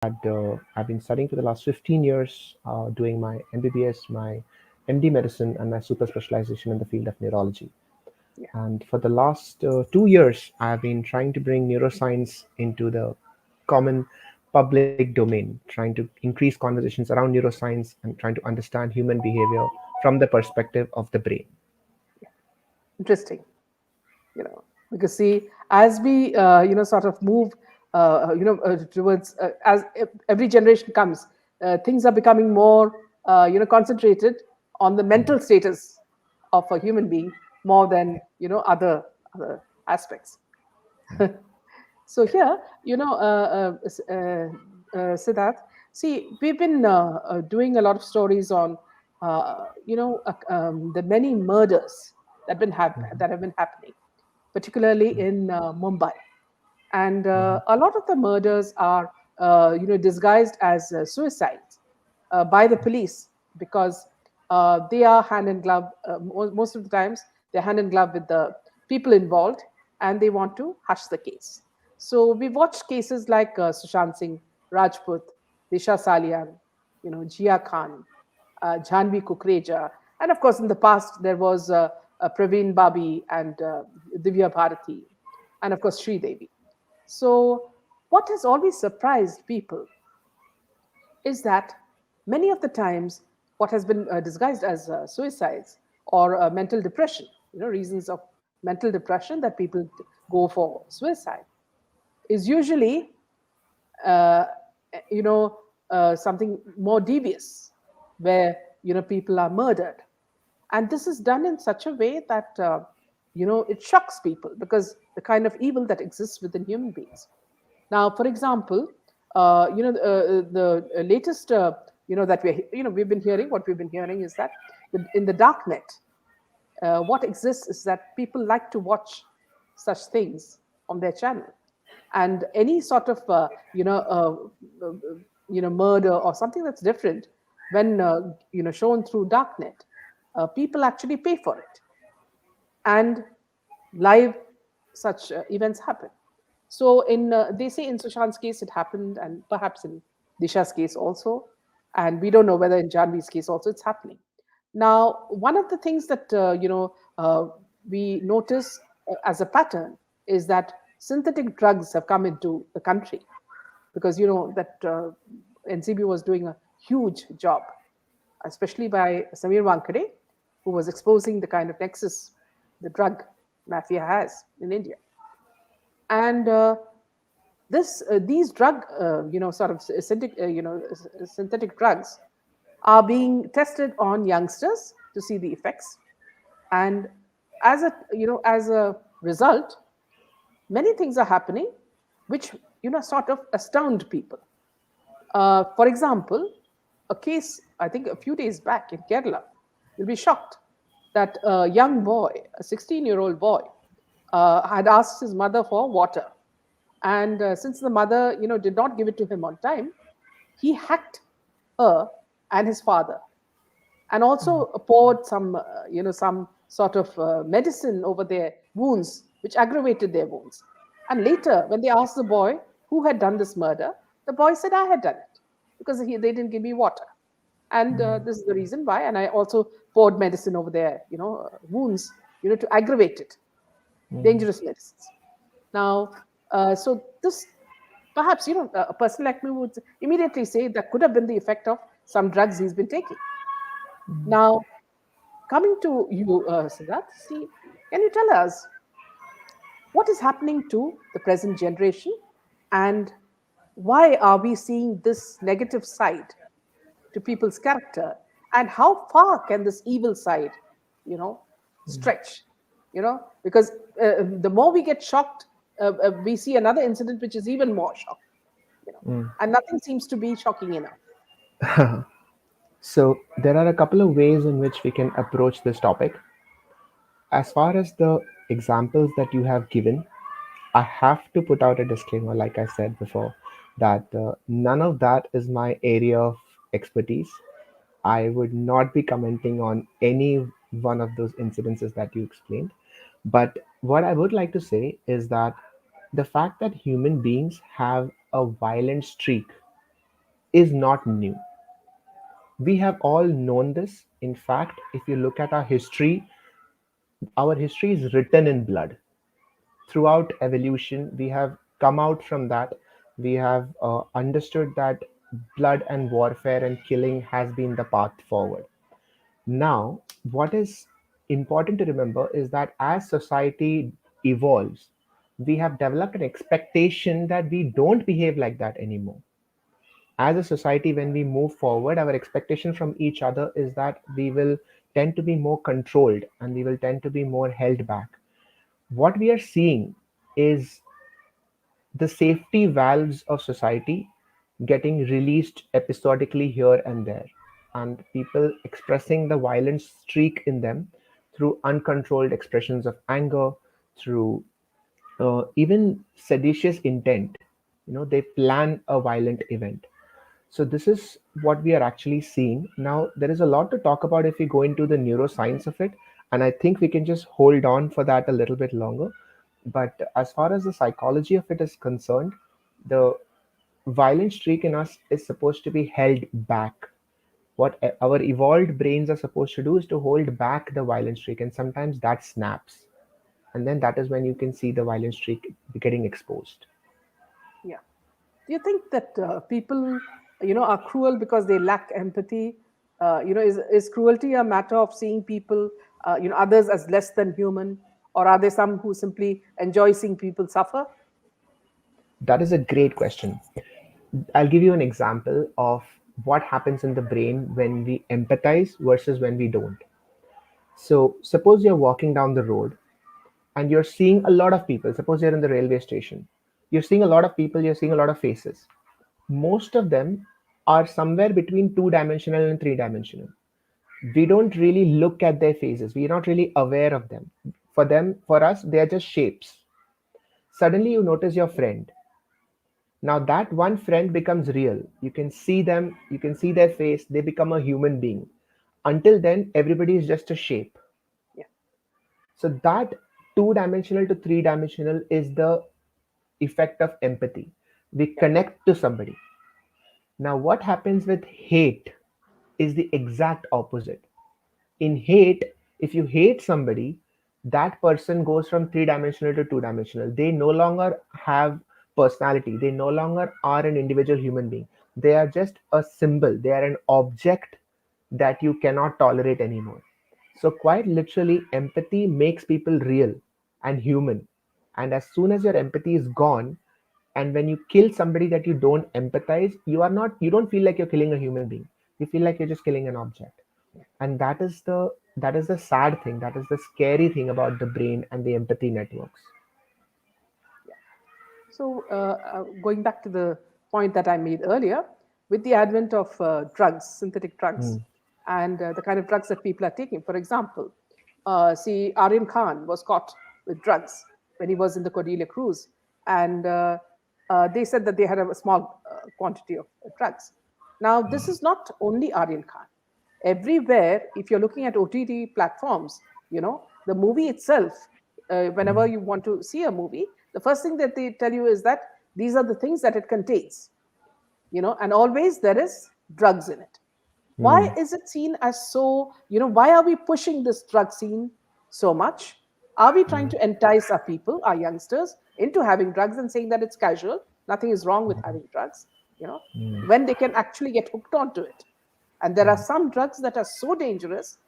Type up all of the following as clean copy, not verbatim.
I've been studying for the last 15 years, doing my MBBS, my MD medicine, and my super specialization in the field of neurology. Yeah. And for the last 2 years, I've been trying to bring neuroscience into the common public domain, trying to increase conversations around neuroscience and trying to understand human behavior from the perspective of the brain. Interesting. Because see, as we sort of move towards as every generation comes, things are becoming more concentrated on the mental status of a human being more than other aspects. So here, Siddharth, see, we've been doing a lot of stories on, the many murders that have been happening, particularly in Mumbai, and Mhm. a lot of the murders are, disguised as suicides by the police because they are hand in glove. Most of the times, they're hand in glove with the people involved, and they want to hush the case. So we watched cases like Sushant Singh Rajput, Disha Salian, Jia Khan, Janvi Kukreja, and of course, in the past there was Praveen Babi and Divya Bharati, and of course Sri Devi. So, what has always surprised people is that many of the times what has been disguised as suicides or mental depression, reasons of mental depression that people go for suicide, is usually uh, you know something more devious, where people are murdered, and this is done in such a way that it shocks people because the kind of evil that exists within human beings. Now, for example, the latest, that we've been hearing. What we've been hearing is that in the dark net, what exists is that people like to watch such things on their channel, and any sort of murder or something that's different when shown through darknet, people actually pay for it, and live such events happen. So in they say in Sushant's case it happened, and perhaps in Disha's case also, and we don't know whether in Janvi's case also it's happening. Now, one of the things that we notice as a pattern is that synthetic drugs have come into the country, because that NCB was doing a huge job, especially by Samir Wankade, who was exposing the kind of nexus the drug mafia has in India. And this these drug sort of synthetic drugs are being tested on youngsters to see the effects, and as a result, many things are happening which sort of astound people. For example, a case I think a few days back in Kerala, you'll be shocked that a young boy, a 16-year-old boy, had asked his mother for water, and since the mother did not give it to him on time, he hacked her and his father, and also poured some sort of medicine over their wounds, which aggravated their wounds. And later, when they asked the boy who had done this murder, the boy said, "I had done it because they didn't give me water, and this is the reason why." And I also poured medicine over their wounds, to aggravate it. Dangerous medicines. Now, so this perhaps a person like me would immediately say that could have been the effect of some drugs he's been taking. Now, coming to you, Siddharth, see, can you tell us what is happening to the present generation, and why are we seeing this negative side to people's character, and how far can this evil side, stretch? Because the more we get shocked, we see another incident which is even more shocking, and nothing seems to be shocking enough. So, there are a couple of ways in which we can approach this topic. As far as the examples that you have given, I have to put out a disclaimer, like I said before, that none of that is my area of expertise. I would not be commenting on any one of those incidences that you explained. But what I would like to say is that the fact that human beings have a violent streak is not new. We have all known this. In fact, if you look at our history is written in blood. Throughout evolution, we have come out from that. We have understood that blood and warfare and killing has been the path forward. Now, what is important to remember is that as society evolves, we have developed an expectation that we don't behave like that anymore. As a society, when we move forward, our expectation from each other is that we will tend to be more controlled and we will tend to be more held back. What we are seeing is the safety valves of society getting released episodically here and there, and people expressing the violent streak in them through uncontrolled expressions of anger, through even seditious intent. They plan a violent event. So this is what we are actually seeing. Now, there is a lot to talk about if we go into the neuroscience of it, and I think we can just hold on for that a little bit longer. But as far as the psychology of it is concerned, the violent streak in us is supposed to be held back. What our evolved brains are supposed to do is to hold back the violent streak, and sometimes that snaps. And then that is when you can see the violent streak getting exposed. Yeah. Do you think that people, are cruel because they lack empathy? Is cruelty a matter of seeing people, others as less than human, or are there some who simply enjoy seeing people suffer? That is a great question. I'll give you an example of what happens in the brain when we empathize versus when we don't. So, suppose you're walking down the road and you're seeing a lot of people. Suppose you're in the railway station. You're seeing a lot of people, you're seeing a lot of faces. Most of them are somewhere between two-dimensional and three-dimensional. We don't really look at their faces, we're not really aware of them. For us, they are just shapes. Suddenly, you notice your friend. Now that one friend becomes real. You can see them, you can see their face, they become a human being. Until then, everybody is just a shape. Yeah. So that two-dimensional to three-dimensional is the effect of empathy. We Yeah. connect to somebody. Now, what happens with hate is the exact opposite. In hate, if you hate somebody, that person goes from three-dimensional to two-dimensional. They no longer have personality. They no longer are an individual human being. They are just a symbol. They are an object that you cannot tolerate anymore. So, quite literally, empathy makes people real and human. And as soon as your empathy is gone, and when you kill somebody that you don't empathize, you don't feel like you're killing a human being. You feel like you're just killing an object. And that is the sad thing, that is the scary thing about the brain and the empathy networks. Yeah. So, going back to the point that I made earlier, with the advent of drugs, synthetic drugs, Hmm. and the kind of drugs that people are taking, for example, see, Aryan Khan was caught with drugs when he was in the Cordelia cruise, and they said that they had a small quantity of drugs. Now, this is not only Aryan Khan. Everywhere, if you're looking at OTT platforms, the movie itself, whenever you want to see a movie, the first thing that they tell you is that these are the things that it contains, and always there is drugs in it. Why Hmm. is it seen as so, why are we pushing this drug scene so much? Are we trying Hmm. to entice our people, our youngsters, into having drugs and saying that it's casual, nothing is wrong with having drugs, when they can actually get hooked onto it? And there are some drugs that are so dangerous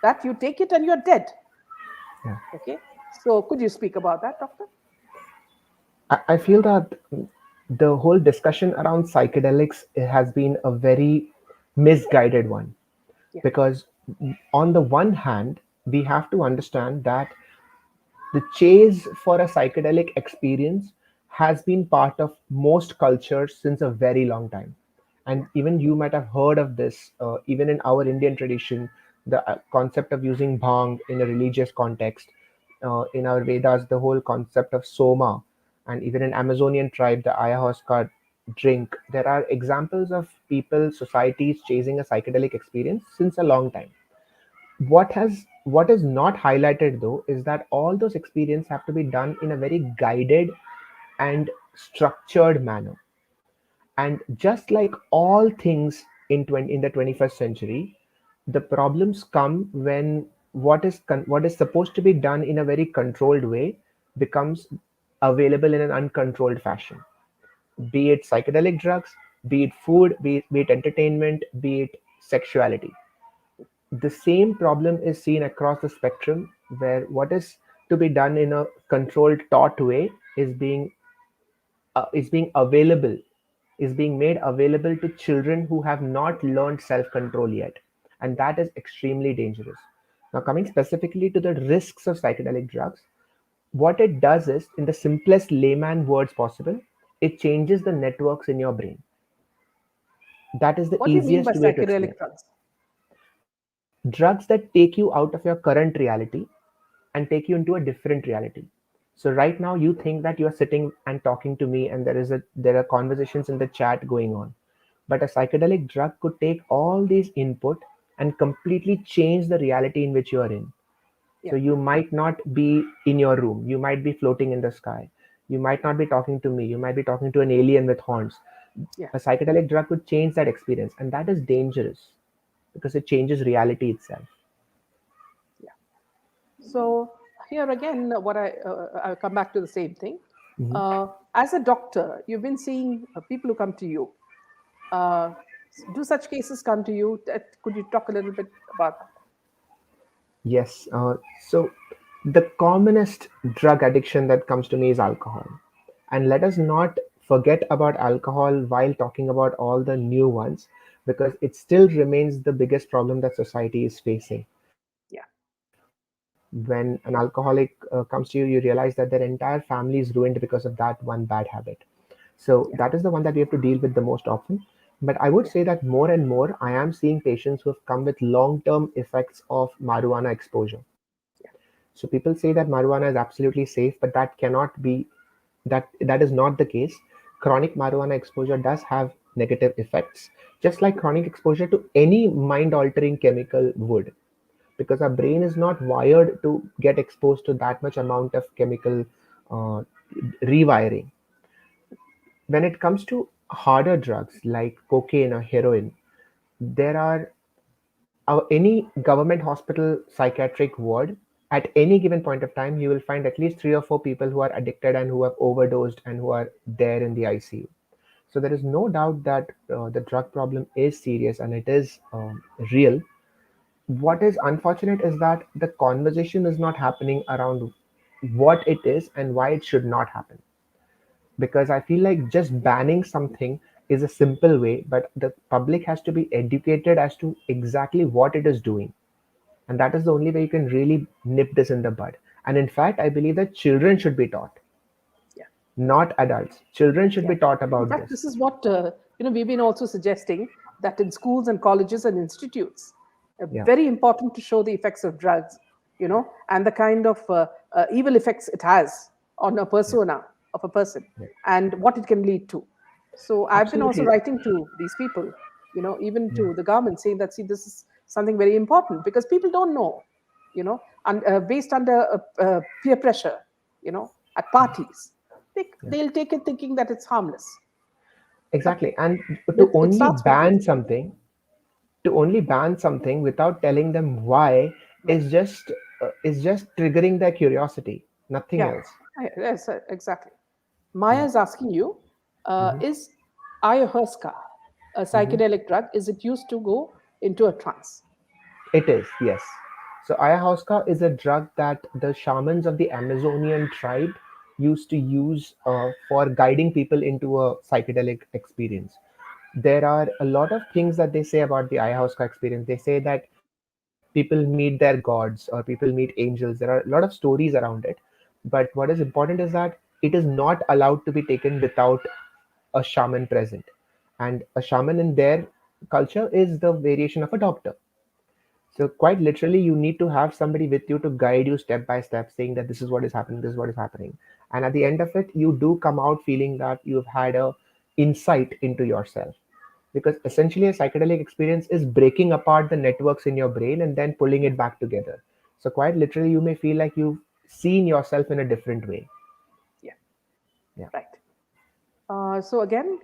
that you take it and you're dead. Yeah. Okay. So could you speak about that, doctor? I feel that the whole discussion around psychedelics has been a very misguided one, Yeah. because on the one hand, we have to understand that the chase for a psychedelic experience has been part of most cultures since a very long time. And even you might have heard of this, even in our Indian tradition, the concept of using bhang in a religious context. In our Vedas, the whole concept of soma, and even in Amazonian tribe, the ayahuasca drink. There are examples of people, societies chasing a psychedelic experience since a long time. What is not highlighted though is that all those experiences have to be done in a very guided and structured manner. And just like all things in the 21st century, the problems come when what is supposed to be done in a very controlled way becomes available in an uncontrolled fashion. Be it psychedelic drugs, be it food, be it entertainment, be it sexuality. The same problem is seen across the spectrum, where what is to be done in a controlled, taught way is being available is being made available to children who have not learned self-control yet, and that is extremely dangerous. Now, coming Yeah. specifically to the risks of psychedelic drugs, what it does is, in the simplest layman words possible, it changes the networks in your brain. That is the What do you mean by easiest way to psychedelic explain. drugs? Drugs that take you out of your current reality and take you into a different reality. So right now you think that you are sitting and talking to me, and there are conversations in the chat going on. But a psychedelic drug could take all these input and completely change the reality in which you are in. So Yeah. you might not be in your room, you might be floating in the sky. You might not be talking to me, you might be talking to an alien with horns. Yeah. A psychedelic drug could change that experience, and that is dangerous because it changes reality itself. Yeah. So here again, I'll come back to the same thing. Mhm. As a doctor, you've been seeing people who come to you. Uh, do such cases come to you? Could you talk a little bit about that? Yes. So the commonest drug addiction that comes to me is alcohol. And let us not forget about alcohol while talking about all the new ones, because it still remains the biggest problem that society is facing. Yeah. When an alcoholic comes to you, you realize that their entire family is ruined because of that one bad habit. So that is Yeah. the one that we have to deal with the most often. But I would Yeah. say that more and more, I am seeing patients who have come with long term effects of marijuana exposure. Yeah. So people say that marijuana is absolutely safe, but that cannot be that is not the case. Chronic marijuana exposure does have negative effects, just like chronic exposure to any mind altering chemical would, because our brain is not wired to get exposed to that much amount of chemical uh, rewiring. When it comes to harder drugs like cocaine or heroin, there are any government hospital psychiatric ward, at any given point of time, you will find at least three or four people who are addicted and who have overdosed and who are there in the ICU. So there is no doubt that the drug problem is serious and it is real. What is unfortunate is that the conversation is not happening around what it is and why it should not happen. Because I feel like just banning something is a simple way, but the public has to be educated as to exactly what it is doing, and that is the only way you can really nip this in the bud. And in fact, I believe that children should be taught, Yeah. not adults. Children should Yeah. be taught In about fact, this. this is what we've been also suggesting, that in schools and colleges and institutes, Yeah, very important to show the effects of drugs, yeah, and the kind of evil effects it has on a yeah, persona of a person, yeah. and what it can lead to. So I've been also Absolutely. writing to these people, even Yeah, to the government, saying that, see, this is something very important, because people don't know, and based under peer pressure, at parties, yeah. they'll take it thinking that it's harmless, but Exactly. And to it only starts from ban teaching. something, to only ban something without telling them why Right. is just triggering their curiosity, nothing Yeah. else. Yes, exactly. Yeah. Maya is asking you, Hmm. is ayahuasca a Hmm. psychedelic drug? Is it used to go into a trance? It is, yes. So ayahuasca is a drug that the shamans of the Amazonian tribe used to use for guiding people into a psychedelic experience. There are a lot of things that they say about the ayahuasca experience. They say that people meet their gods or people meet angels. There are a lot of stories around it. But what is important is that it is not allowed to be taken without a shaman present. And a shaman in their culture is the variation of a doctor. So quite literally, you need to have somebody with you to guide you step by step, saying that this is what is happening, this is what is happening. And at the end of it, you do come out feeling that you've had a insight into yourself. Because essentially a psychedelic experience is breaking apart the networks in your brain and then pulling Yeah. it back together. So quite literally, you may feel like you've seen yourself in a different way. Yeah. Yeah. Right. So again,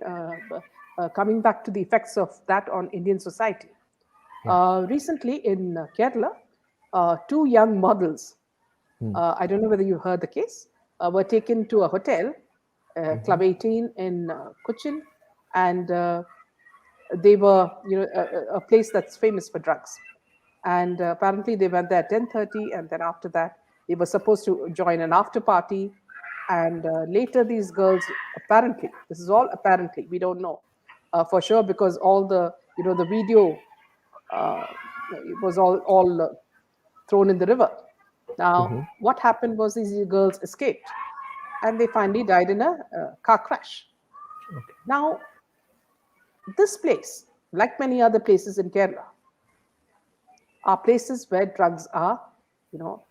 coming back to the effects of that on Indian society. Yeah. Recently in Kerala, two young models, Hmm. I don't know whether you heard the case, were taken to a hotel, Mm-hmm. Club 18 in Cochin, and they were, a place that's famous for drugs. And apparently they went there at 10:30, and then after that they were supposed to join an after party. And later these girls, apparently, this is all apparently, we don't know for sure, because all the, the video, uh, it was all thrown in the river. Mm-hmm. Now what happened was these girls escaped, and they finally died in a car crash. Okay. Now this place, like many other places in Kerala, are places where drugs are, you know,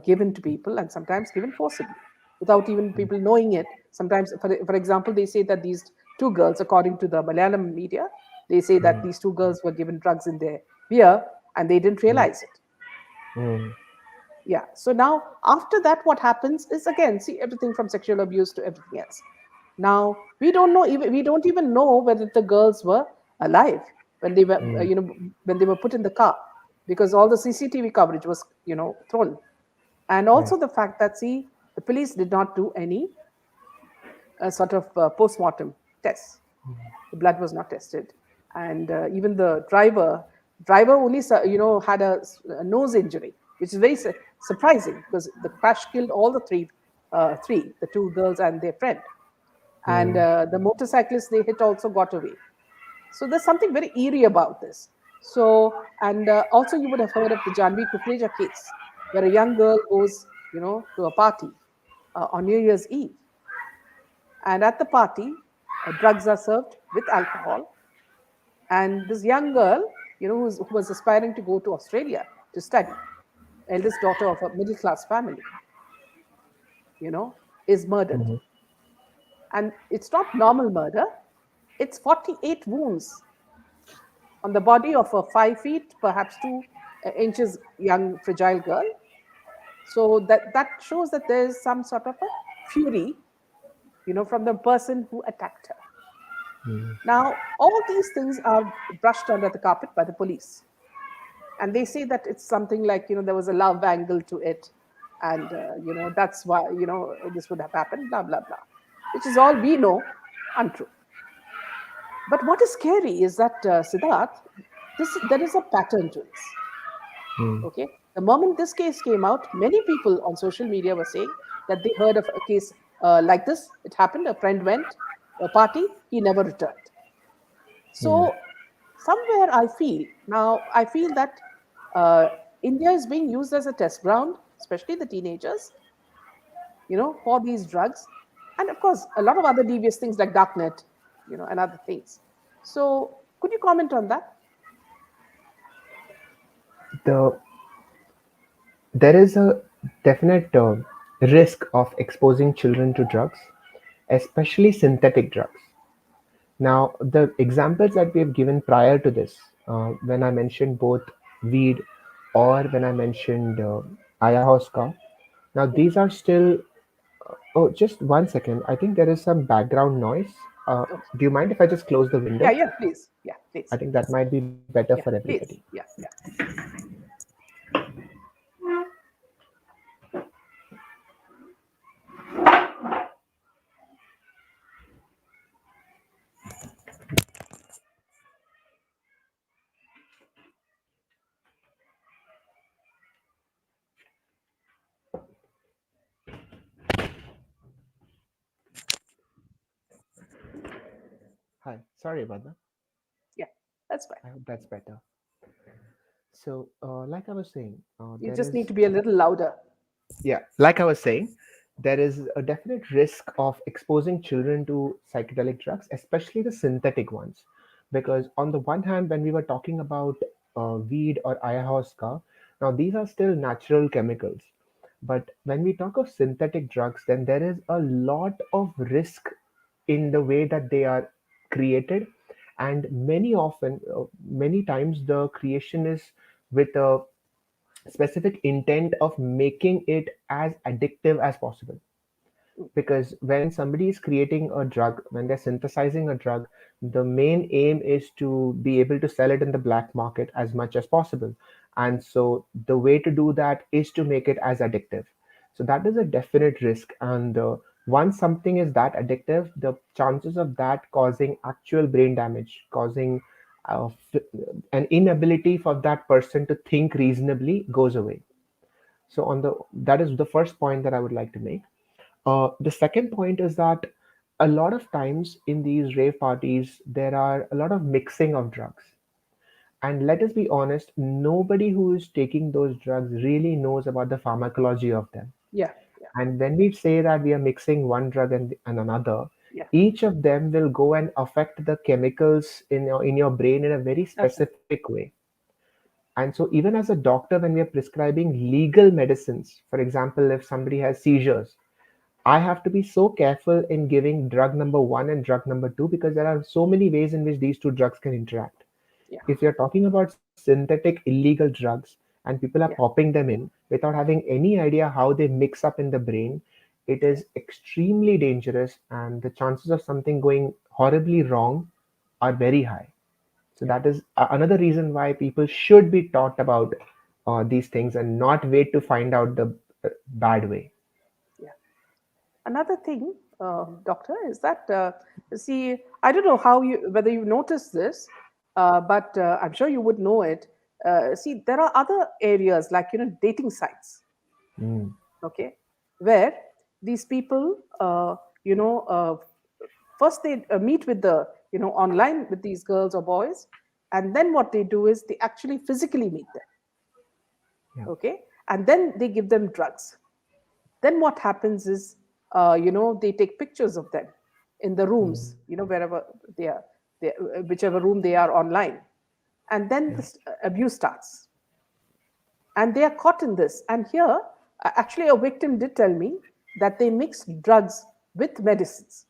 given to people, and sometimes given forcibly without even people knowing it. Sometimes, for example, they say that these two girls, according to the Malayalam media, they say that Mm. these two girls were given drugs in their beer and they didn't Mm. realize it. Mm. Yeah. So now, after that, what happens is, again, see, everything from sexual abuse to everything else. Now we don't even know whether the girls were alive when they were, Mm. when they were put in the car, because all the CCTV coverage was, thrown. And Right. also the fact that, see, the police did not do any sort of post-mortem tests. The blood was not tested, and even the driver only had a nose injury, which is very surprising, because the crash killed all the three, the two girls and their friend. And Mm. the motorcyclist they hit also got away. So there's something very eerie about this. So, and also you would have heard of the Janvi Kukreja case, where a young girl goes, to a party on New Year's Eve, and at the party, drugs are served with alcohol. And this young girl, who was aspiring to go to Australia to study, eldest daughter of a middle class family, is murdered. Mm-hmm. And it's not normal murder, it's 48 wounds on the body of a 5 feet, perhaps 2 inches young, fragile girl. So that shows that there is some sort of a fury, from the person who attacked her. Now, all these things are brushed under the carpet by the police. And they say that it's something like, there was a love angle to it. And, that's why, this would have happened, blah, blah, blah, which is all we know untrue. But what is scary is that, Siddharth, there is a pattern to this. Mm. Okay. The moment this case came out, many people on social media were saying that they heard of a case like this. It happened. A friend went to a party, he never returned. Mm. So somewhere I feel that uh, India is being used as a test ground, especially the teenagers, for these drugs, and of course a lot of other devious things like darknet, and other things. So could you comment on that? The There is a definite risk of exposing children to drugs, especially synthetic drugs. Now, the examples that we have given prior to this, when I mentioned both weed or when I mentioned ayahuasca, now Yeah. these are still. Oh, just one second. I think there is some background noise. Okay. Do you mind if I just close the Yeah. window? Yeah. Please. Yeah. I Please. think that might be better for Yeah. everybody. Please. Yeah. Yeah. Hi, sorry about that. Yeah. That's fine. I hope that's better. So, like I was saying, You there just need is, to be a little louder. yeah, like I was saying, there is a definite risk of exposing children to psychedelic drugs, especially the synthetic ones. Because, on the one hand, when we were talking about weed or ayahuasca, now these are still natural chemicals. But when we talk of synthetic drugs, then there is a lot of risk in the way that they are created. And many times, the creation is with a specific intent of making it as addictive as possible. because when somebody is creating a drug, when they're synthesizing a drug, the main aim is to be able to sell it in the black market as much as possible. And so the way to do that is to make it as addictive. So that is a definite risk. And once something is that addictive, the chances of that causing actual brain damage, causing uh, f- an inability for that person to think reasonably goes away. So on the that is the first point that I would like to make. The second point is that a lot of times in these rave parties, there are a lot of mixing of drugs. And let us be honest, nobody who is taking those drugs really knows about the pharmacology of them. Yeah, yeah, And when we say that we are mixing one drug and another, yeah, each of them will go and affect the chemicals in your brain in a very absolutely. specific way. And so, even as a doctor, when we are prescribing legal medicines, for example, if somebody has seizures, I have to be so careful in giving drug number one and drug number two because there are so many ways in which these two drugs can interact. Yeah, If you're talking about synthetic illegal drugs and people are yeah, popping them in without having any idea how they mix up in the brain, it yeah, is extremely dangerous and the chances of something going horribly wrong are very high. So yeah, that is another reason why people should be taught about these things and not wait to find out the bad way. yeah. Another thing, doctor, is that see, I don't know how you whether you noticed this, but I'm sure you would know it. See, there are other areas like dating sites, Mm, okay, where these people, first they meet with the online with these girls or boys, and then what they do is they actually physically meet them, yeah. okay, and then they give them drugs. Then what happens is they take pictures of them in the Mm, rooms, wherever they are, whichever room they are online, and then yeah. this abuse starts, and they are caught in this. And here, actually a victim did tell me that they mix drugs with medicines.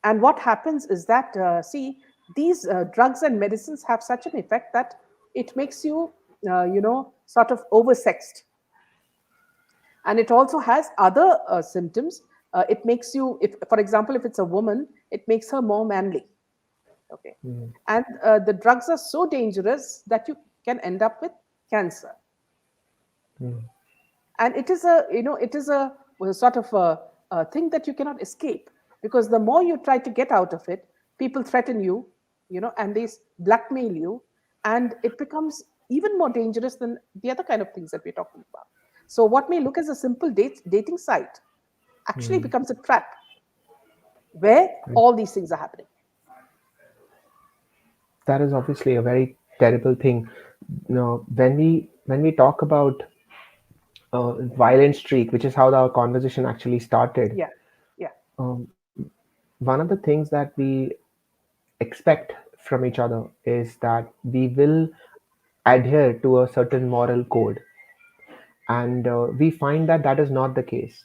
And what happens is that, see, these drugs and medicines have such an effect that it makes you sort of oversexed. And it also has other symptoms. It makes you, if for example, if it's a woman, it makes her more manly. Okay. Mm, And the drugs are so dangerous that you can end up with cancer. mm, And it is a sort of a thing that you cannot escape, because the more you try to get out of it, people threaten you, and they blackmail you, and it becomes even more dangerous than the other kind of things that we're talking about. So what may look as a simple dating site actually mm. becomes a trap where all these things are happening. That is obviously a very terrible thing. When we talk about violent streak, which is how our conversation actually started, Yeah, yeah, um, one of the things that we expect from each other is that we will adhere to a certain moral code, and we find that that is not the case.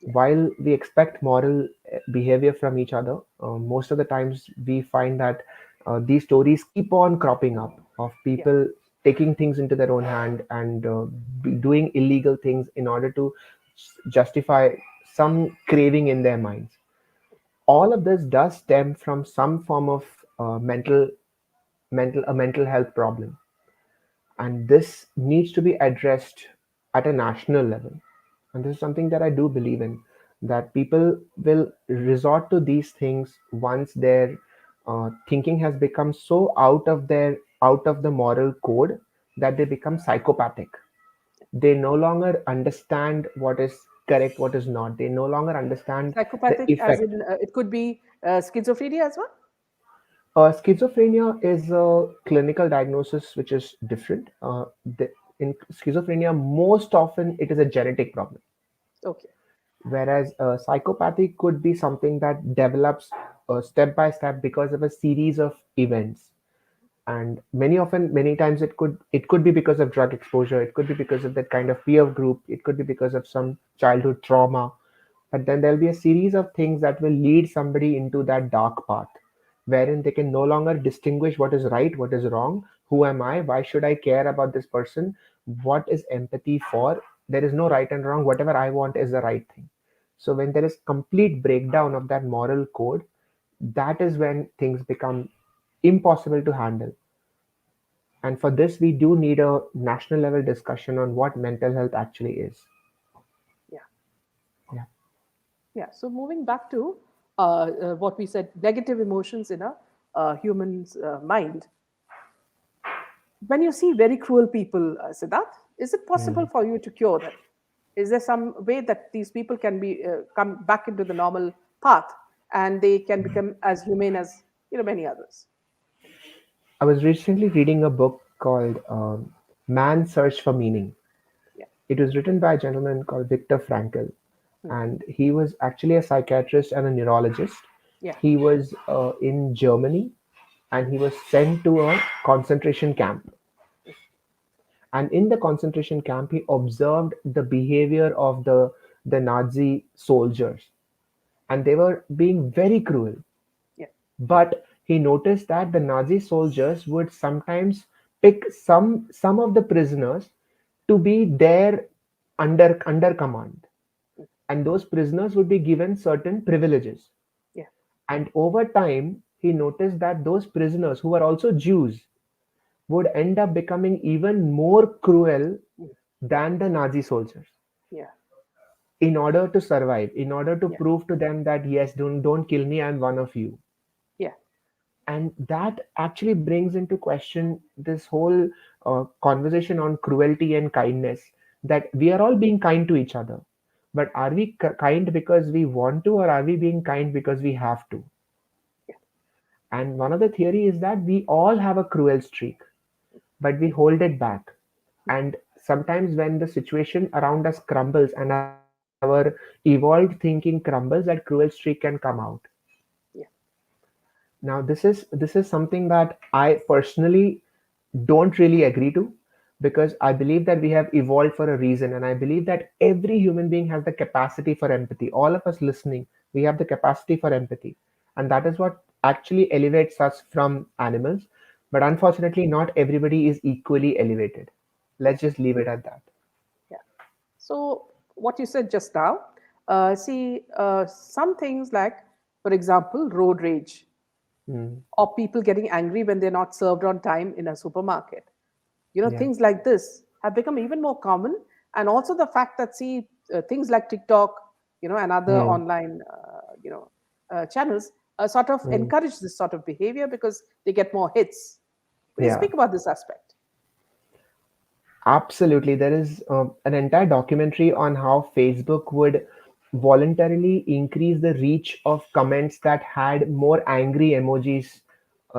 yeah, While we expect moral behavior from each other, most of the times we find that these stories keep on cropping up of yeah. people taking things into their own hand and doing illegal things in order to justify some craving in their minds. All of this does stem from some form of mental health problem, and this needs to be addressed at a national level. And this is something that I do believe in, that people will resort to these things once their thinking has become so out of the moral code that they become psychopathic. They no longer understand what is correct, what is not. They no longer understand the Psychopathic, as effect. in it could be schizophrenia as well. Schizophrenia is a clinical diagnosis which is different. In schizophrenia, most often it is a genetic problem, Okay. whereas psychopathy could be something that develops step by step because of a series of events. And many times it could be because of drug exposure, it could be because of that kind of peer group, it could be because of some childhood trauma. But then there'll be a series of things that will lead somebody into that dark path wherein they can no longer distinguish what is right, what is wrong, who am I, why should I care about this person, what is empathy for. There is no right and wrong, whatever I want is the right thing. So when there is complete breakdown of that moral code, that is when things become impossible to handle. And for this, we do need a national level discussion on what mental health actually is. Yeah. Yeah. Yeah. So moving back to what we said, negative emotions in a human's mind. When you see very cruel people, Siddharth, is it possible Mm. for you to cure them? Is there some way that these people can be come back into the normal path and they can become as humane as many others? I was recently reading a book called Man's Search for Meaning. Yeah. It was written by a gentleman called Viktor Frankl, Hmm. and he was actually a psychiatrist and a neurologist. Yeah. He was in Germany, and he was sent to a concentration camp. And in the concentration camp, he observed the behavior of the Nazi soldiers, and they were being very cruel. Yeah. But he noticed that the Nazi soldiers would sometimes pick some of the prisoners to be their under command, and those prisoners would be given certain privileges. Yeah. And over time, he noticed that those prisoners who were also Jews would end up becoming even more cruel Mm. than the Nazi soldiers Yeah. in order to survive, in order to Yeah. prove to them that yes, don't kill me, I'm one of you. Yeah. And that actually brings into question this whole conversation on cruelty and kindness, that we are all being kind to each other, but are we kind because we want to, or are we being kind because we have to? Yeah. And one of the theory is that we all have a cruel streak, but we hold it back. And sometimes when the situation around us crumbles and our evolved thinking crumbles, that cruel streak can come out. Yeah. Now this is something that I personally don't really agree to, because I believe that we have evolved for a reason, and I believe that every human being has the capacity for empathy. All of us listening, we have the capacity for empathy, and that is what actually elevates us from animals. But unfortunately, not everybody is equally elevated. Yeah. Let's just leave it at that. Yeah. So what you said just now, see, some things like, for example, road rage, Mm, or people getting angry when they're not served on time in a supermarket. yeah. Things like this have become even more common. And also the fact that, see, things like TikTok, and other Mm, online, channels sort of mm, encourage this sort of behavior because they get more hits. Could you yeah. speak about this aspect? Absolutely. There is an entire documentary on how Facebook would voluntarily increase the reach of comments that had more angry emojis,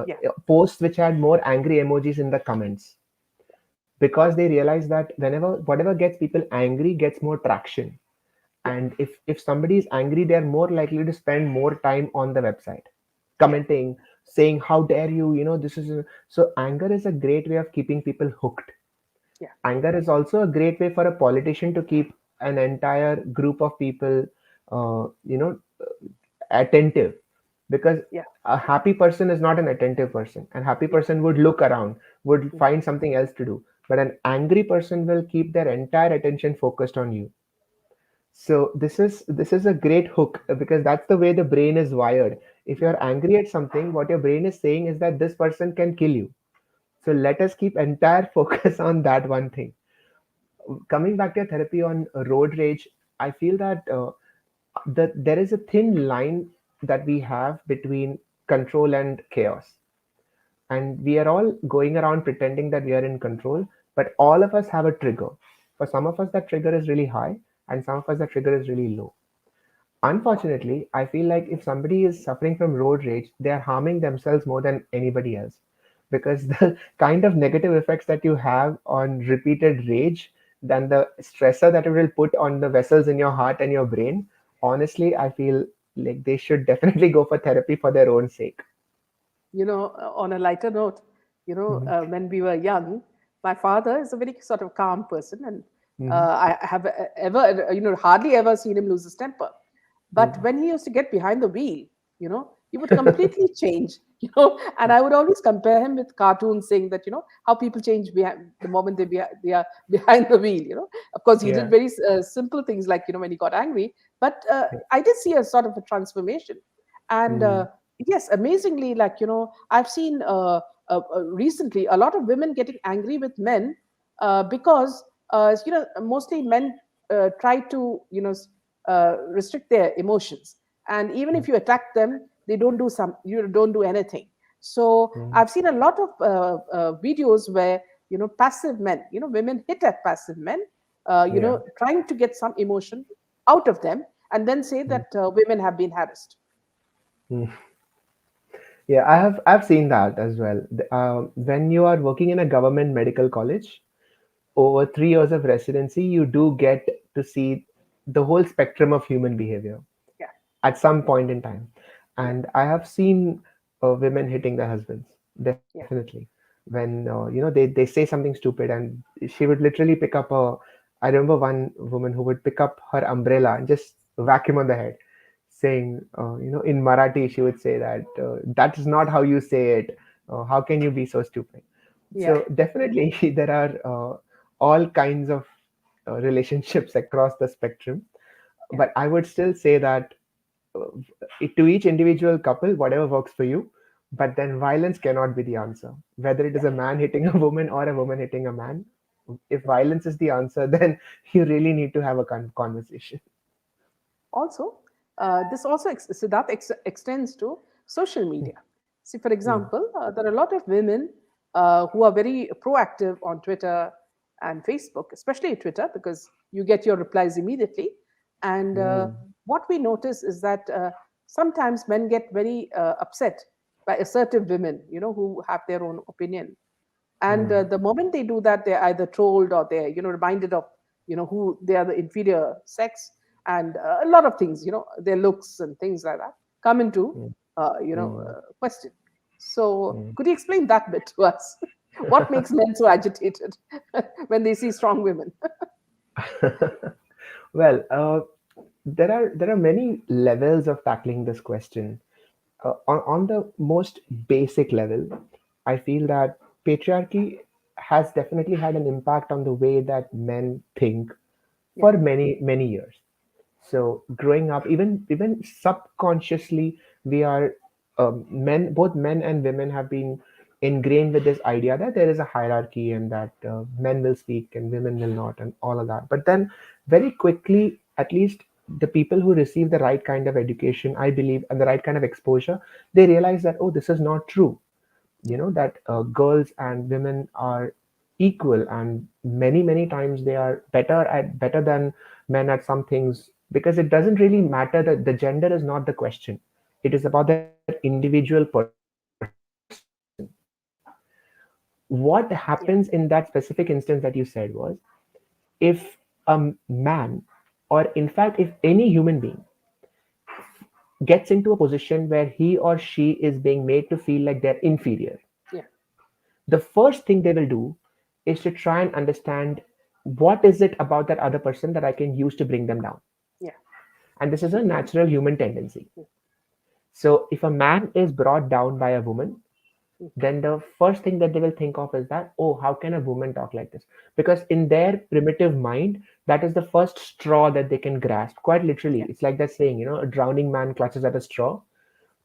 Yeah. posts which had more angry emojis in the comments, because they realize that whatever gets people angry gets more traction. Yeah. And if somebody is angry, they're more likely to spend more time on the website, Yeah. commenting, saying, "How dare you? This is so." Anger is a great way of keeping people hooked. Yeah. Anger is also a great way for a politician to keep an entire group of people, uh, you know, attentive, because Yeah. a happy person is not an attentive person. An happy Yeah. person would look around, would Mm. find something else to do, but an angry person will keep their entire attention focused on you. So this is a great hook, because that's the way the brain is wired. If you're angry at something, what your brain is saying is that this person can kill you. So let us keep entire focus on that one thing. Coming back to your therapy on road rage, I feel that there is a thin line that we have between control and chaos, and we are all going around pretending that we are in control, but all of us have a trigger. For some of us, that trigger is really high, and some of us, that trigger is really low. Unfortunately, I feel like if somebody is suffering from road rage, they are harming themselves more than anybody else. Because the kind of negative effects that you have on repeated rage, than the stressor that it will put on the vessels in your heart and your brain, honestly, I feel like they should definitely go for therapy for their own sake. On a lighter note, Mhm, when we were young, my father is a very sort of calm person, and mhm, I have ever, hardly ever seen him lose his temper. But mhm, when he used to get behind the wheel, He would completely change, and I would always compare him with cartoons, saying that, how people change behind the moment they are behind the wheel. Of course, he did Yeah. very simple things, like, when he got angry, but Yeah. I did see a sort of a transformation. And Mm. yes, amazingly, like, I've seen recently a lot of women getting angry with men, because mostly men try to, restrict their emotions, and even if you attack them, they don't do some you don't do anything. So Mm. I've seen a lot of videos where, passive men, women hit at passive men, Yeah. trying to get some emotion out of them, and then say Mm. that women have been harassed. Mm. Yeah, I've seen that as well. When you are working in a government medical college, over 3 years of residency, you do get to see the whole spectrum of human behavior Yeah, at some point in time. yeah, And I have seen women hitting their husbands, yeah, definitely. When they say something stupid, and she would literally pick up a. I remember one woman who would pick up her umbrella and just whack him on the head, saying, in Marathi, she would say that that is not how you say it. How can you be so stupid? yeah, So definitely, there are all kinds of relationships across the spectrum. yeah, But I would still say that uh, to each individual couple, whatever works for you. But then violence cannot be the answer. Whether it is yeah. a man hitting a woman or a woman hitting a man, if violence is the answer, then you really need to have a conversation. Also, this also extends to social media. See, for Mm, example, there are a lot of women who are very proactive on Twitter and Facebook, especially Twitter, because you get your replies immediately. And mm, what we notice is that sometimes men get very upset by assertive women, who have their own opinion. And mm, the moment they do that, they're either trolled, or they're, reminded of, who they are, the inferior sex, and a lot of things, their looks and things like that come into mm, mm, question. So mm. could you explain that bit to us? What makes men so agitated when they see strong women? Well, there are many levels of tackling this question. On the most basic level, I feel that patriarchy has definitely had an impact on the way that men think Yeah, for many years. So growing up, even subconsciously, we are men. Both men and women have been ingrained with this idea that there is a hierarchy, and that men will speak and women will not, and all of that. But then, very quickly, at least the people who receive the right kind of education, I believe, and the right kind of exposure, they realize that, oh, this is not true. yeah, That girls and women are equal, and many times they are better than men at some things, because it doesn't really matter that the gender is not the question. It is about that individual person. What happens in that yeah, specific instance that you said was, if a man, or in fact if any human being gets into a position where he or she is being made to feel like they're inferior, yeah, the first thing they will do is to try and understand what is it about that other person that I can use to bring them down. yeah, And this is a natural human tendency. yeah, So if a man is brought down by a woman, mm, then the first thing that they will think of is that, oh, how can a woman talk like this? Because in their primitive mind, that is the first straw that they can grasp. Quite literally, yeah, it's like that saying, a drowning man clutches at a straw.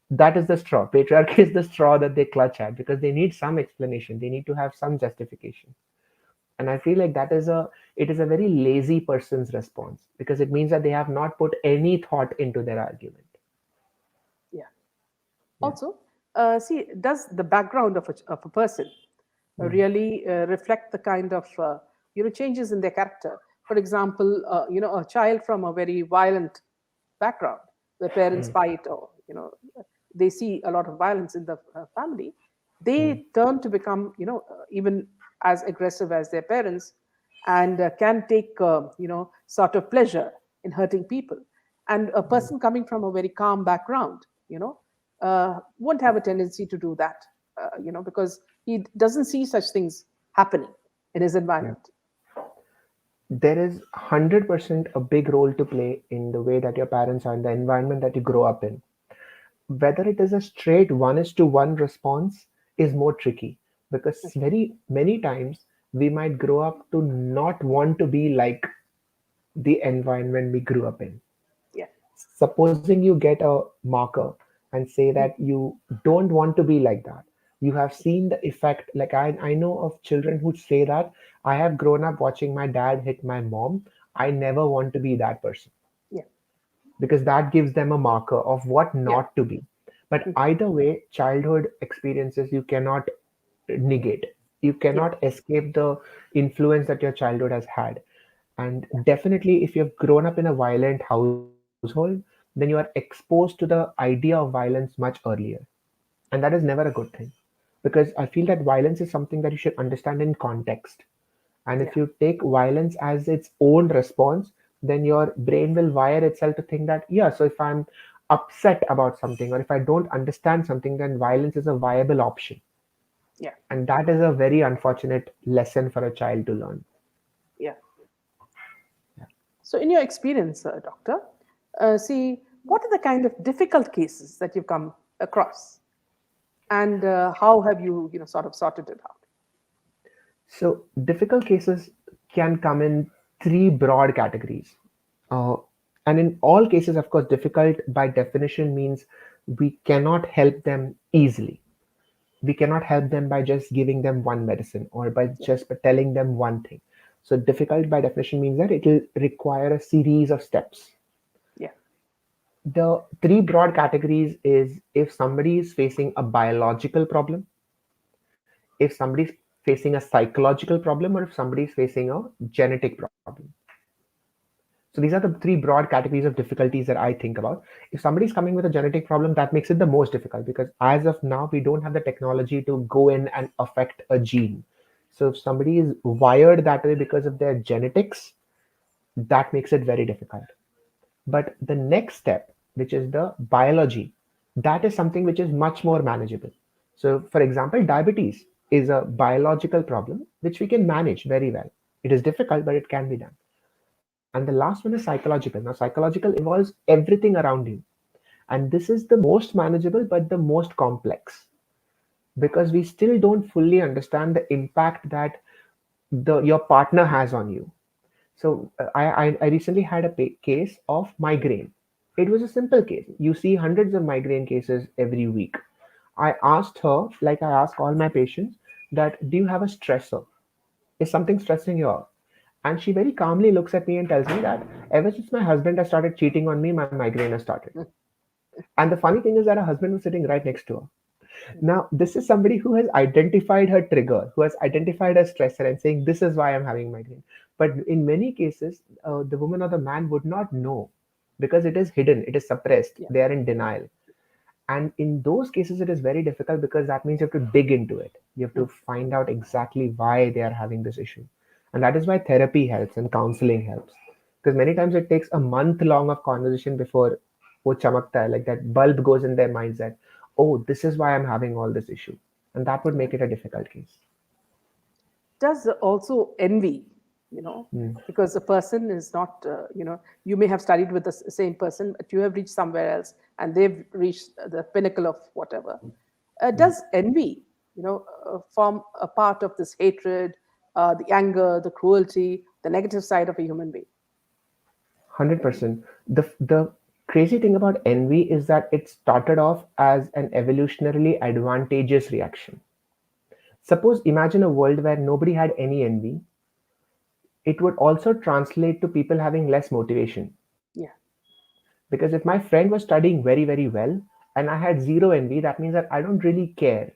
That is the straw. Patriarchy is the straw that they clutch at, because they need some explanation, they need to have some justification. And I feel like it is a very lazy person's response, because it means that they have not put any thought into their argument. yeah. Yeah. Also, see, does the background of a person Mm, really reflect the kind of changes in their character? For example, a child from a very violent background, where parents mm, fight, or they see a lot of violence in the family, mm, they turn to become even as aggressive as their parents, and can take sort of pleasure in hurting people. And a mm. person coming from a very calm background, won't have a tendency to do that, because he doesn't see such things happening in his Yeah. environment. There is 100% a big role to play in the way that your parents are, in the environment that you grow up in. whether it is a straight 1:1 response is more tricky, because very many times we might grow up to not want to be like the environment we grew up in. Yeah. Supposing you get a marker and say that you don't want to be like that, you have seen the effect. Like I know of children who say that I have grown up watching my dad hit my mom. I never want to be that person, Yeah. because that gives them a marker of what Yeah. not to be. But either way, childhood experiences you cannot negate. You Yeah. cannot escape the influence that your childhood has had. And definitely, if you've grown up in a violent household, then you are exposed to the idea of violence much earlier. And that is never a good thing. Because I feel that violence is something that you should understand in context. And Yeah. if you take violence as its own response, then your brain will wire itself to think that, yeah, so if I'm upset about something or if I don't understand something, then violence is a viable option. Yeah. And that is a very unfortunate lesson for a child to learn. Yeah. So, in your experience, doctor, see, what are the kind of difficult cases that you've come across, and how have you, sort of sorted it out? So, difficult cases can come in three broad categories. Uh, and in all cases, of course, difficult by definition means we cannot help them easily. We cannot help them by just giving them one medicine or by Yeah. just by telling them one thing. So, difficult by definition means that it will require a series of steps. Yeah. The three broad categories is if somebody is facing a biological problem, if somebody's facing a psychological problem, or if somebody is facing a genetic problem. So these are the three broad categories of difficulties that I think about. If somebody is coming with a genetic problem, that makes it the most difficult, because as of now, we don't have the technology to go in and affect a gene. So if somebody is wired that way because of their genetics, that makes it very difficult. But the next step, which is the biology, that is something which is much more manageable. So, for example, diabetes is a biological problem which we can manage very well. It is difficult, but it can be done. And the last one is psychological. Now, psychological involves everything around you. And this is the most manageable, but the most complex, because we still don't fully understand the impact that your partner has on you. So I recently had a case of migraine. It was a simple case. You see hundreds of migraine cases every week. I asked her, like I ask all my patients, that do you have a stressor? Is something stressing you out? And she very calmly looks at me and tells me that ever since my husband has started cheating on me, my migraine has started. Mm. And the funny thing is that her husband was sitting right next to her. Mm. Now, this is somebody who has identified her trigger, who has identified her stressor and saying, this is why I'm having migraine. But in many cases, the woman or the man would not know, because it is hidden, it is suppressed, Yeah. they are in denial. And in those cases, it is very difficult, because that means you have to dig into it. You have to Mm. find out exactly why they are having this issue. And that is why therapy helps and counseling helps. Because many times it takes a month long of conversation before wo chamakta hai, like that bulb goes in their minds that, oh, this is why I'm having all this issue. And that would Yeah. make it a difficult case. Does also envy, you know, Mm. because a person is not, you may have studied with the same person, but you have reached somewhere else and they've reached the pinnacle of whatever. Does envy, form a part of this hatred, the anger, the cruelty, the negative side of a human being? 100%. The crazy thing about envy is that it started off as an evolutionarily advantageous reaction. Suppose imagine a world where nobody had any envy. It would also translate to people having less motivation. Yeah. Because if my friend was studying very, very well and I had zero envy, that means that I don't really care.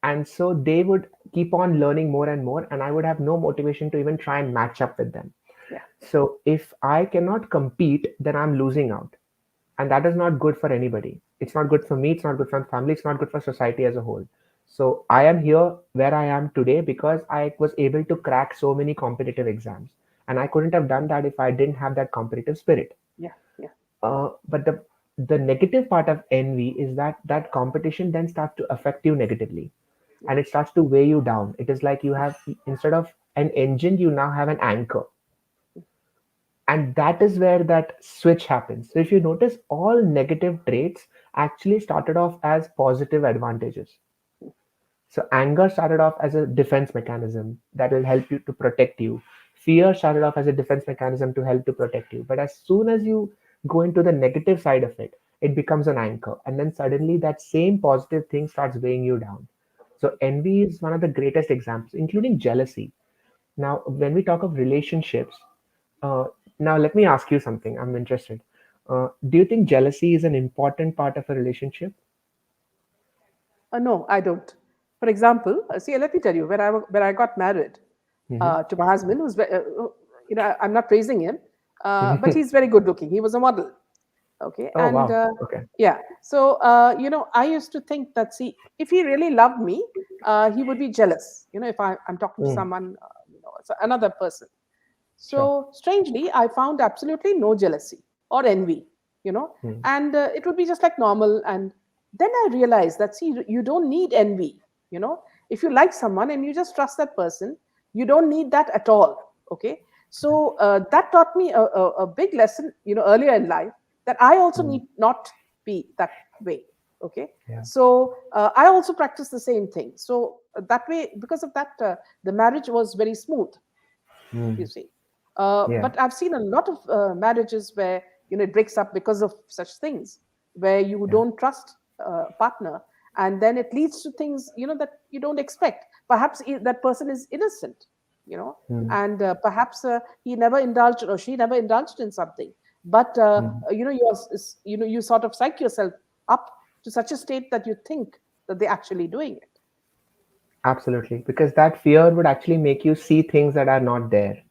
And so they would keep on learning more and more, and I would have no motivation to even try and match up with them. Yeah. So if I cannot compete, then I'm losing out. And that is not good for anybody. It's not good for me, it's not good for my family, it's not good for society as a whole. So I am here where I am today because I was able to crack so many competitive exams. And I couldn't have done that if I didn't have that competitive spirit. Yeah. Yeah. But the negative part of envy is that that competition then starts to affect you negatively, Yeah. and it starts to weigh you down. It is like you have, instead of an engine, you now have an anchor. And that is where that switch happens. So if you notice, all negative traits actually started off as positive advantages. So anger started off as a defense mechanism that will help you to protect you. Fear started off as a defense mechanism to help to protect you. But as soon as you go into the negative side of it, it becomes an anchor. And then suddenly that same positive thing starts weighing you down. So envy is one of the greatest examples, including jealousy. Now, when we talk of relationships, uh, now let me ask you something. I'm interested. Do you think jealousy is an important part of a relationship? No, I don't. For example, see, let me tell you, when I got married Hmm. to my husband, I'm not praising him, but he's very good looking. He was a model. Okay, Oh, and wow. Okay. yeah, so I used to think that, see, if he really loved me, he would be jealous. If I'm talking to Mm, someone, so another person. sure. So strangely, I found absolutely no jealousy or envy, you know, Mm, and it would be just like normal. And then I realized that, see, you don't need envy, you know. If you like someone and you just trust that person, you don't need that at all. Okay. So that taught me a big lesson, earlier in life, that I also mm, need not be that way. Okay. yeah. So I also practice the same thing. So that way, because of that, the marriage was very smooth, you Mm, see. yeah. But I've seen a lot of marriages where it breaks up because of such things, where you Yeah. don't trust a partner, and then it leads to things that you don't expect. Perhaps that person is innocent, Mm, and perhaps he never indulged or she never indulged in something. But mm. you sort of psych yourself up to such a state that you think that they're actually doing it. Absolutely. Because that fear would actually make you see things that are not there.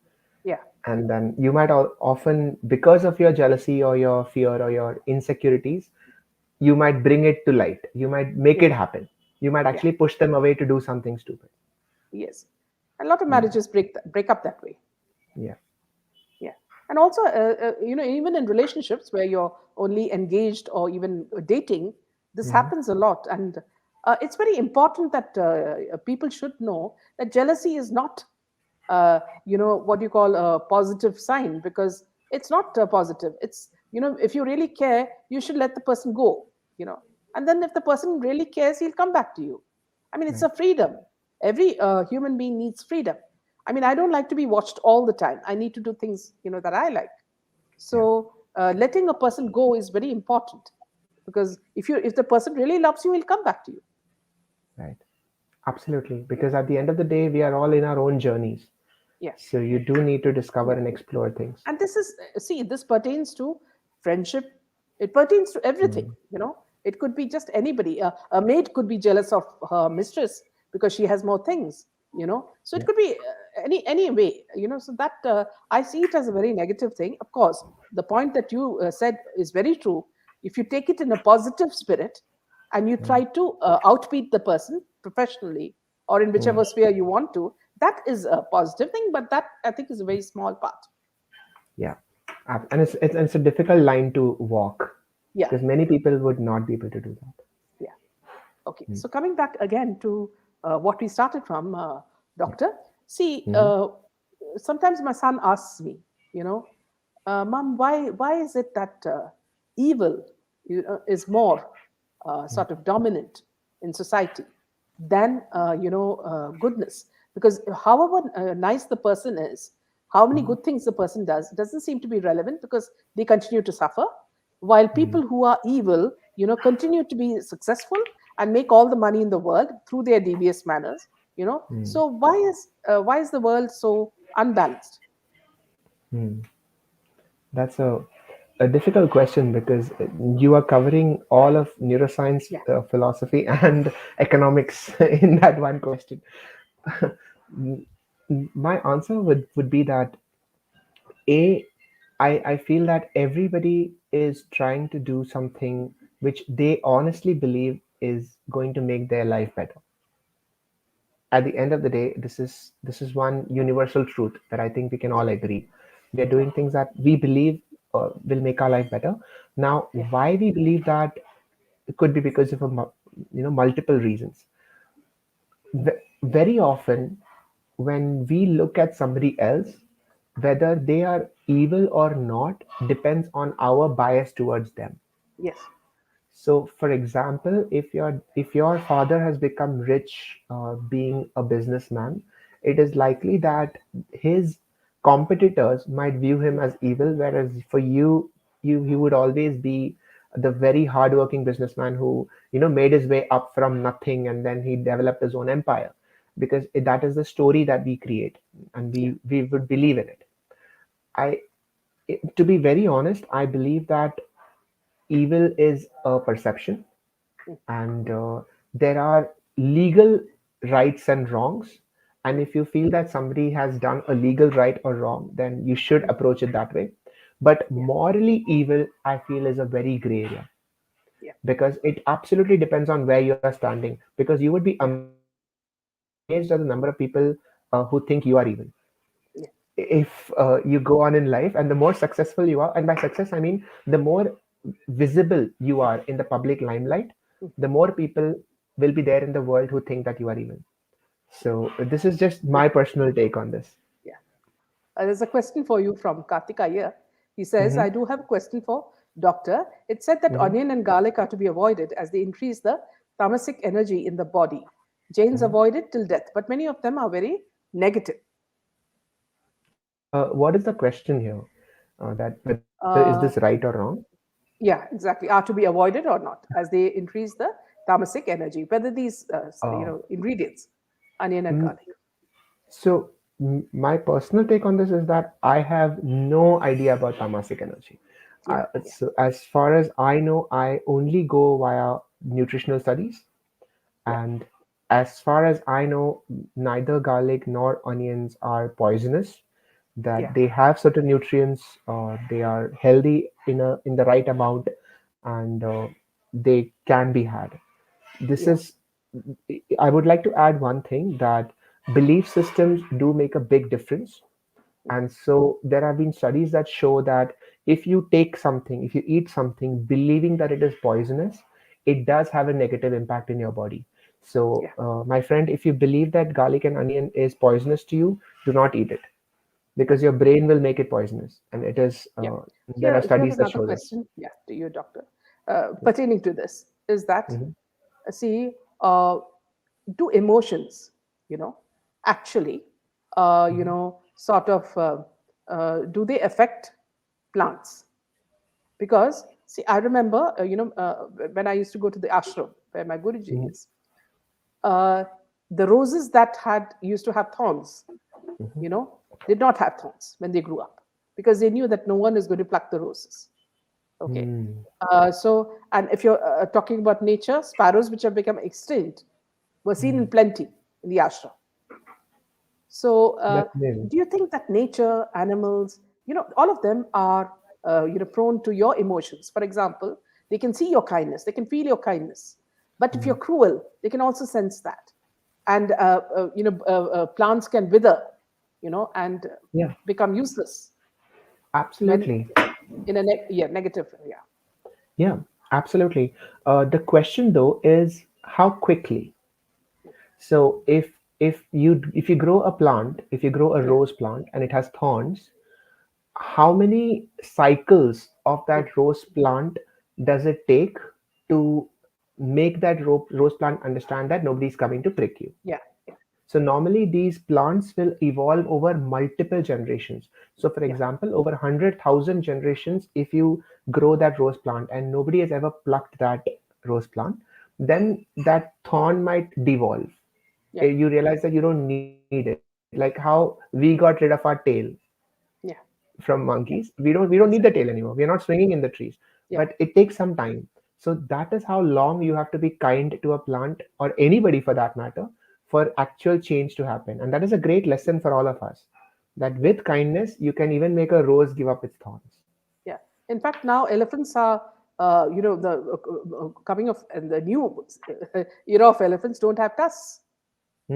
Yeah, And then you might often, because of your jealousy or your fear or your insecurities, you might bring it to light. You might make yeah, it happen. You might yeah. actually push them away to do something stupid. Yes, a lot of Mm, marriages break up that way. yeah. Yeah, and also even in relationships where you're only engaged or even dating, this Hmm. happens a lot. And it's very important that people should know that jealousy is not what you call a positive sign, because it's not positive. It's, if you really care, you should let the person go, you know and then if the person really cares, he'll come back to you. I mean, it's Right. a freedom. Every human being needs freedom. I mean, I don't like to be watched all the time. I need to do things, that I like. Yeah. So letting a person go is very important, because if the person really loves you, he'll come back to you. Right. Absolutely. Because at the end of the day, we are all in our own journeys. Yeah, So you do need to discover yeah. and explore things. And this is, see, this pertains to friendship. It pertains to everything. Mm, It could be just anybody. A maid could be jealous of her mistress because she has more things. So it yeah. could be any way. So that I see it as a very negative thing. Of course, the point that you said is very true. If you take it in a positive spirit and you Mm, try to outbeat the person professionally or in mm, whichever sphere you want to, that is a positive thing. But that, I think, is a very small part. yeah. And it's a difficult line to walk Yeah, because many people would not be able to do that. yeah. Okay. Mm, So coming back again to what we started from, yeah. Doctor. See, Hmm. sometimes my son asks me, Mom, why is it that evil is more sort of dominant in society than goodness? Because however nice the person is, how many good things the person does doesn't seem to be relevant, because they continue to suffer, while Mm, people who are evil, continue to be successful and make all the money in the world through their devious manners. mm, So why is the world so unbalanced? mm. That's a difficult question because you are covering all of neuroscience, Yeah, philosophy, and economics in that one question. Mm, My answer would be that A, I feel that everybody is trying to do something which they honestly believe is going to make their life better. At the end of the day, this is one universal truth that I think we can all agree. We are yeah, doing things that we believe will make our life better. Now, yeah, why we believe that, it could be because of multiple reasons. Very often, when we look at somebody else, whether they are evil or not depends on our bias towards them. Yes. So, for example, if your father has become rich being a businessman, it is likely that his competitors might view him as evil, whereas for you, he would always be the very hardworking businessman who made his way up from nothing and then he developed his own empire, because that is the story that we create and Yeah. we would believe in it. I, to be very honest, I believe that evil is a perception, Mm. and there are legal rights and wrongs, and Yeah. if you feel that somebody has done a legal right or wrong, then you should Mm. approach it that way. But Yeah. morally evil, I feel, is a very gray area, Yeah. because it absolutely depends on where you are standing, because you would be Yeah. amazed at the number of people who think you are evil. Yeah. If you go on in life and the more successful you are, and by success I mean the more visible you are in the public limelight, Mm. the more people will be there in the world who think that you are evil. Yeah. So this is just my personal take on this. Yeah. There's a question for you from Kartik Iyer. He says, Hmm. I do have a question for Doctor. It said that Hmm. onion and garlic are to be avoided as they increase the tamasic energy in the body. Jains Hmm. avoid it till death, but many of them are very negative. What is the question here? That whether is this right Uh, or wrong? yeah, exactly. Are to be avoided or not as they increase the tamasic energy. Whether these, uh, ingredients, onion and mm, garlic. so my personal take on this is that I have no idea about tamasic energy. Yeah, yeah, So as far as I know, I only go via nutritional studies. yeah, And as far as I know, neither garlic nor onions are poisonous. yeah, That they have certain nutrients, they are healthy in the right amount, and they can be had. This yeah, is, I would like to add one thing, that belief systems do make a big difference. And so there have been studies that show that if you take something, if you eat something believing that it is poisonous, it does have a negative impact in your body. So, yeah, my friend, if you believe that garlic and onion is poisonous to you, do not eat it, because your brain will make it poisonous. And it is, yeah. there are Here's studies that another show this. question, yeah, to you, Doctor, pertaining to this is that, Mhm. see, do emotions, you know, actually, Mhm. sort of, do they affect plants? Because, see, I remember, when I used to go to the ashram where my Guruji Mhm. is, uh, the roses that had used to have thorns, Mhm. you know, did not have thorns when they grew up because they knew that no one is going to pluck the roses. Okay. Mm. And if you're talking about nature, sparrows which have become extinct were seen in Mm. plenty in the ashram. So, That's amazing. do you think that nature, animals, all of them are, prone to your emotions? For example, they can see your kindness, they can feel your kindness. But if you're Mm. cruel, they can also sense that. And, plants can wither, and Yeah, become useless when absolutely. in a negative, yeah, Yeah, absolutely. The question though is how quickly. So if you grow a plant, if you grow a yeah, rose plant and it has thorns, how many cycles of mm, that rose plant does it take to make that rose plant understand that nobody's coming to prick you? yeah, yeah, So normally these plants will evolve over multiple generations. So for yeah, example, over 100,000 generations, if you grow that rose plant and nobody has ever plucked that rose plant, then that thorn might devolve. yeah, You realize that you don't need it. Like how we got rid of our tail yeah, from monkeys. yeah, We don't need the tail exactly, anymore. We are not swinging in the trees. But yeah, it takes some time. So that is how long you have to be kind to a plant, or anybody for that matter, for actual change to happen. And that is a great lesson for all of us. That with kindness you can even make a rose give up its thorns. yeah. In fact, now elephants are, the coming of and the new era of elephants don't have tusks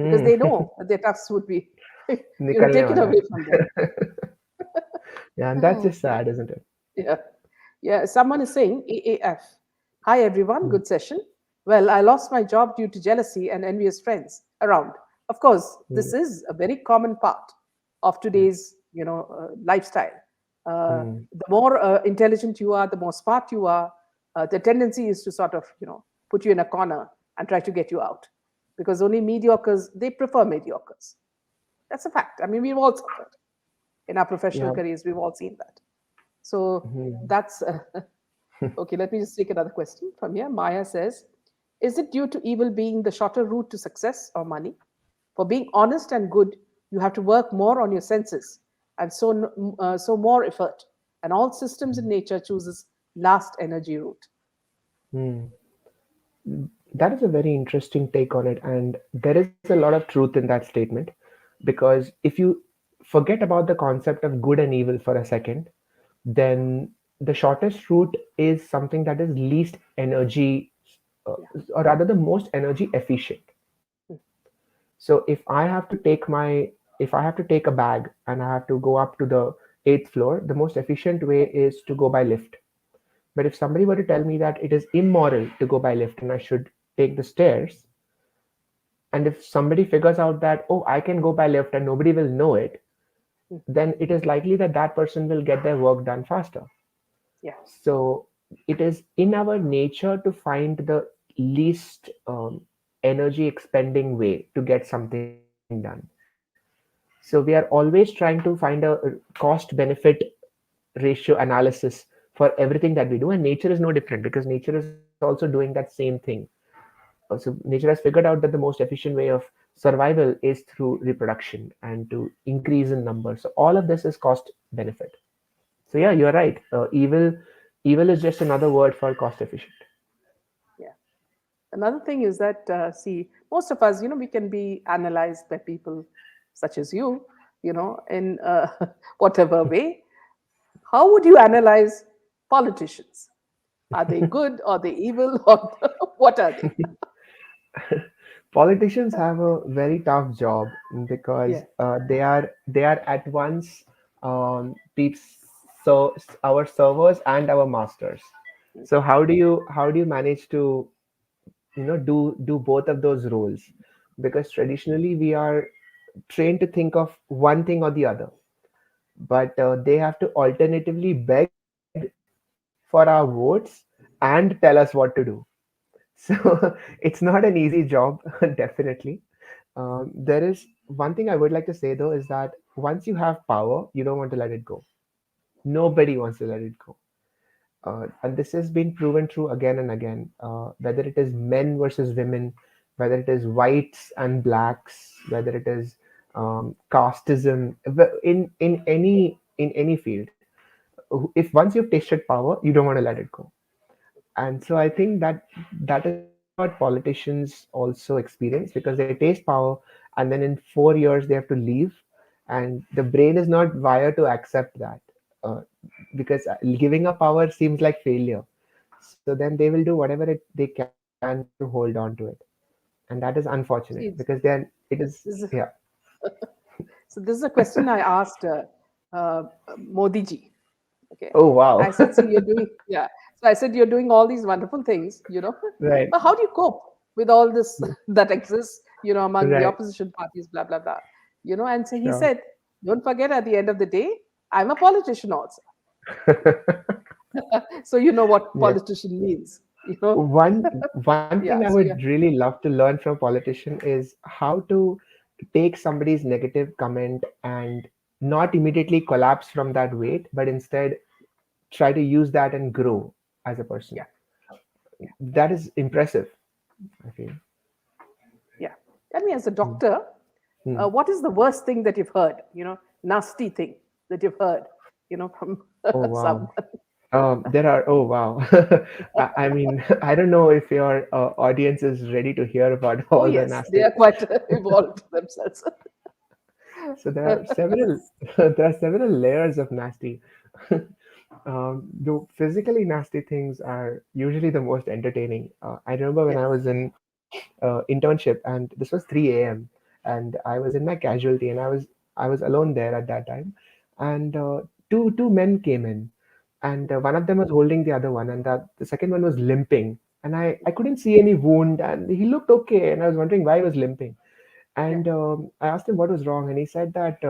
because Hmm. they know that their tusks would be, निकलने taken वाला away from them. है. Yeah, and that's Oh, just sad, isn't it? yeah. Yeah, someone is saying AAF. Hi everyone, Hmm. good session. Well, I lost my job due to jealousy and envious friends around. Of course, Hmm. this is a very common part of Yeah. today's, lifestyle. Hmm. The more intelligent you are, the more smart you are, the tendency is to sort of, put you in a corner and try to get you out. Because only mediocres, they prefer mediocres. That's a fact. I mean, we've all suffered in our professional Yeah. careers. We've all seen that. So Mhm. that's okay. Let me just take another question from here. Maya says, "Is it due to evil being the shorter route to success or money? For being honest and good, you have to work more on your senses, and so more effort. And all systems in nature chooses last energy route." Hmm. That is a very interesting take on it, and there is a lot of truth in that statement because if you forget about the concept of good and evil for a second, then the shortest route is something that is least energy, uh, Yeah. or rather, the most energy efficient. So if I have to take a bag and I have to go up to the eighth floor, the most efficient way is to go by lift. But if somebody were to tell me that it is immoral to go by lift and I should take the stairs, and if somebody figures out that, oh, I can go by lift and nobody will know it, then it is likely that that person will get their work done faster. Yeah. So it is in our nature to find the least energy expending way to get something done. So we are always trying to find a cost benefit ratio analysis for everything that we do, and nature is no different because nature is also doing that same thing. So nature has figured out that the most efficient way of survival is through reproduction and to increase in numbers. So all of this is cost benefit. So yeah, you're right. Evil is just another word for cost efficient. Yeah. Another thing is that, see, most of us, we can be analyzed by people such as you, in whatever way. How would you analyze politicians? Are they good? Are they evil? Or what are they? Politicians have a very tough job because Yeah. they are at once peeps, so our servers and our masters. So how do you manage to do both of those roles? Because traditionally we are trained to think of one thing or the other, but they have to alternatively beg for our votes and tell us what to do. So it's not an easy job, definitely. There is one thing I would like to say though is that once you have power, you don't want to let it go. Nobody wants to let it go. And this has been proven true again and again. Whether it is men versus women, whether it is whites and blacks, whether it is casteism, in any field, if once you've tasted power, you don't want to let it go. And so I think that is what politicians also experience because they taste power, and then in 4 years they have to leave, and the brain is not wired to accept that, uh, because giving up power seems like failure. So then they will do whatever they can to hold on to it, and that is unfortunate because See, then it is, this is, yeah. so this is a question I asked Modi ji. Okay. Oh wow. I said, see, you're doing, yeah. So I said, you're doing all these wonderful things, Right. but how do you cope with all this that exists, among the Right. opposition parties, blah, blah, blah. And so he Sure. said, don't forget at the end of the day, I'm a politician also. So you know what Yes. politician means, One thing I Yeah. So would yeah, really love to learn from politician is how to take somebody's negative comment and not immediately collapse from that weight, but instead try to use that and grow as a person. yeah, yeah, That is impressive, I feel. yeah. Tell me, as a Hmm. doctor, Hmm. what is the worst thing that you've heard, nasty thing that you've heard, from Oh someone? wow. There are, oh wow. I mean, I don't know if your audience is ready to hear about Oh, all the yes, they nasty. are quite evolved themselves. So there are several there are several layers of nasty. The physically nasty things are usually the most entertaining. I remember when Yeah, I was in internship, and this was 3 a.m. and I was in my casualty, and I was alone there at that time, and two men came in, and one of them was holding the other one, and the second one was limping, and I couldn't see any wound, and he looked okay, and I was wondering why he was limping, yeah, and I asked him what was wrong, and he said that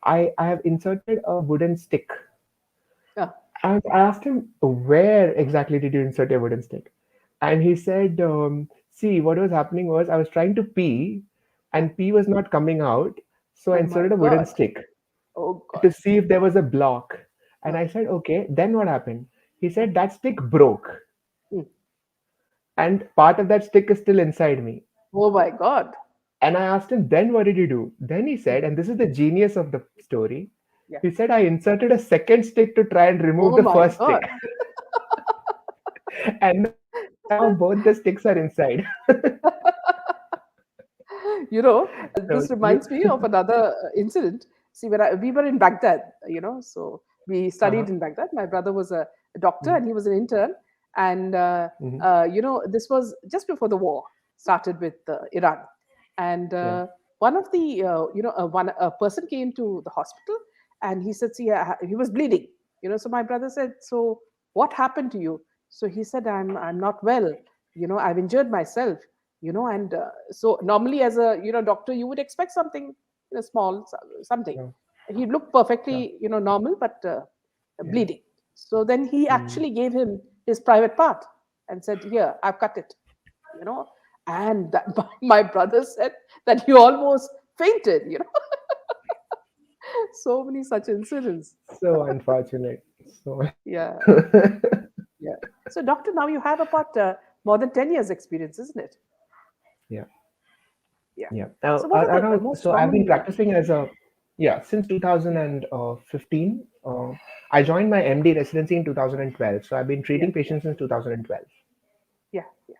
I have inserted a wooden stick And I asked him, where exactly did you insert your wooden stick? And he said, see, what was happening was I was trying to pee Yeah. and pee was not coming out. So I Oh my inserted a wooden God. stick Oh God. to see if there was a block. And Uh, I said, okay, then what happened? He uh, said, that stick broke. mm. And part of that stick is still inside me. Oh my God. And I asked him, then what did you do? Then he Mm. said, and this is the genius of the story, Yeah. he said, I inserted a second stick to try and remove Oh the my first stick. God. And now both the sticks are inside. So This you, reminds me of another incident. See, we were in Baghdad, so we uh-huh. studied in Baghdad. My brother was a doctor and he Mhm, was an intern. And, mhm, this was just before the war started with Iran. And yeah, one of the, one a person came to the hospital and he said, see, he was bleeding. So my brother said, so what happened to you? So he said, I'm not well. I've injured myself. And so normally as a doctor you would expect something small, something. yeah, He looked yeah, perfectly normal, but yeah. bleeding. So then he Mm. actually gave him his private part and said, here, I've cut it. you know and that, my brother said that he almost fainted. So many such incidents. So unfortunate. So Yeah, yeah. So doctor, now you have about more than 10 years experience, isn't it? yeah, Yeah. yeah. Now, So what are the so most I've been common practicing as a, yeah, since 2015. I joined my MD residency in 2012. So I've been yeah, treating yeah, patients since 2012. yeah, yeah.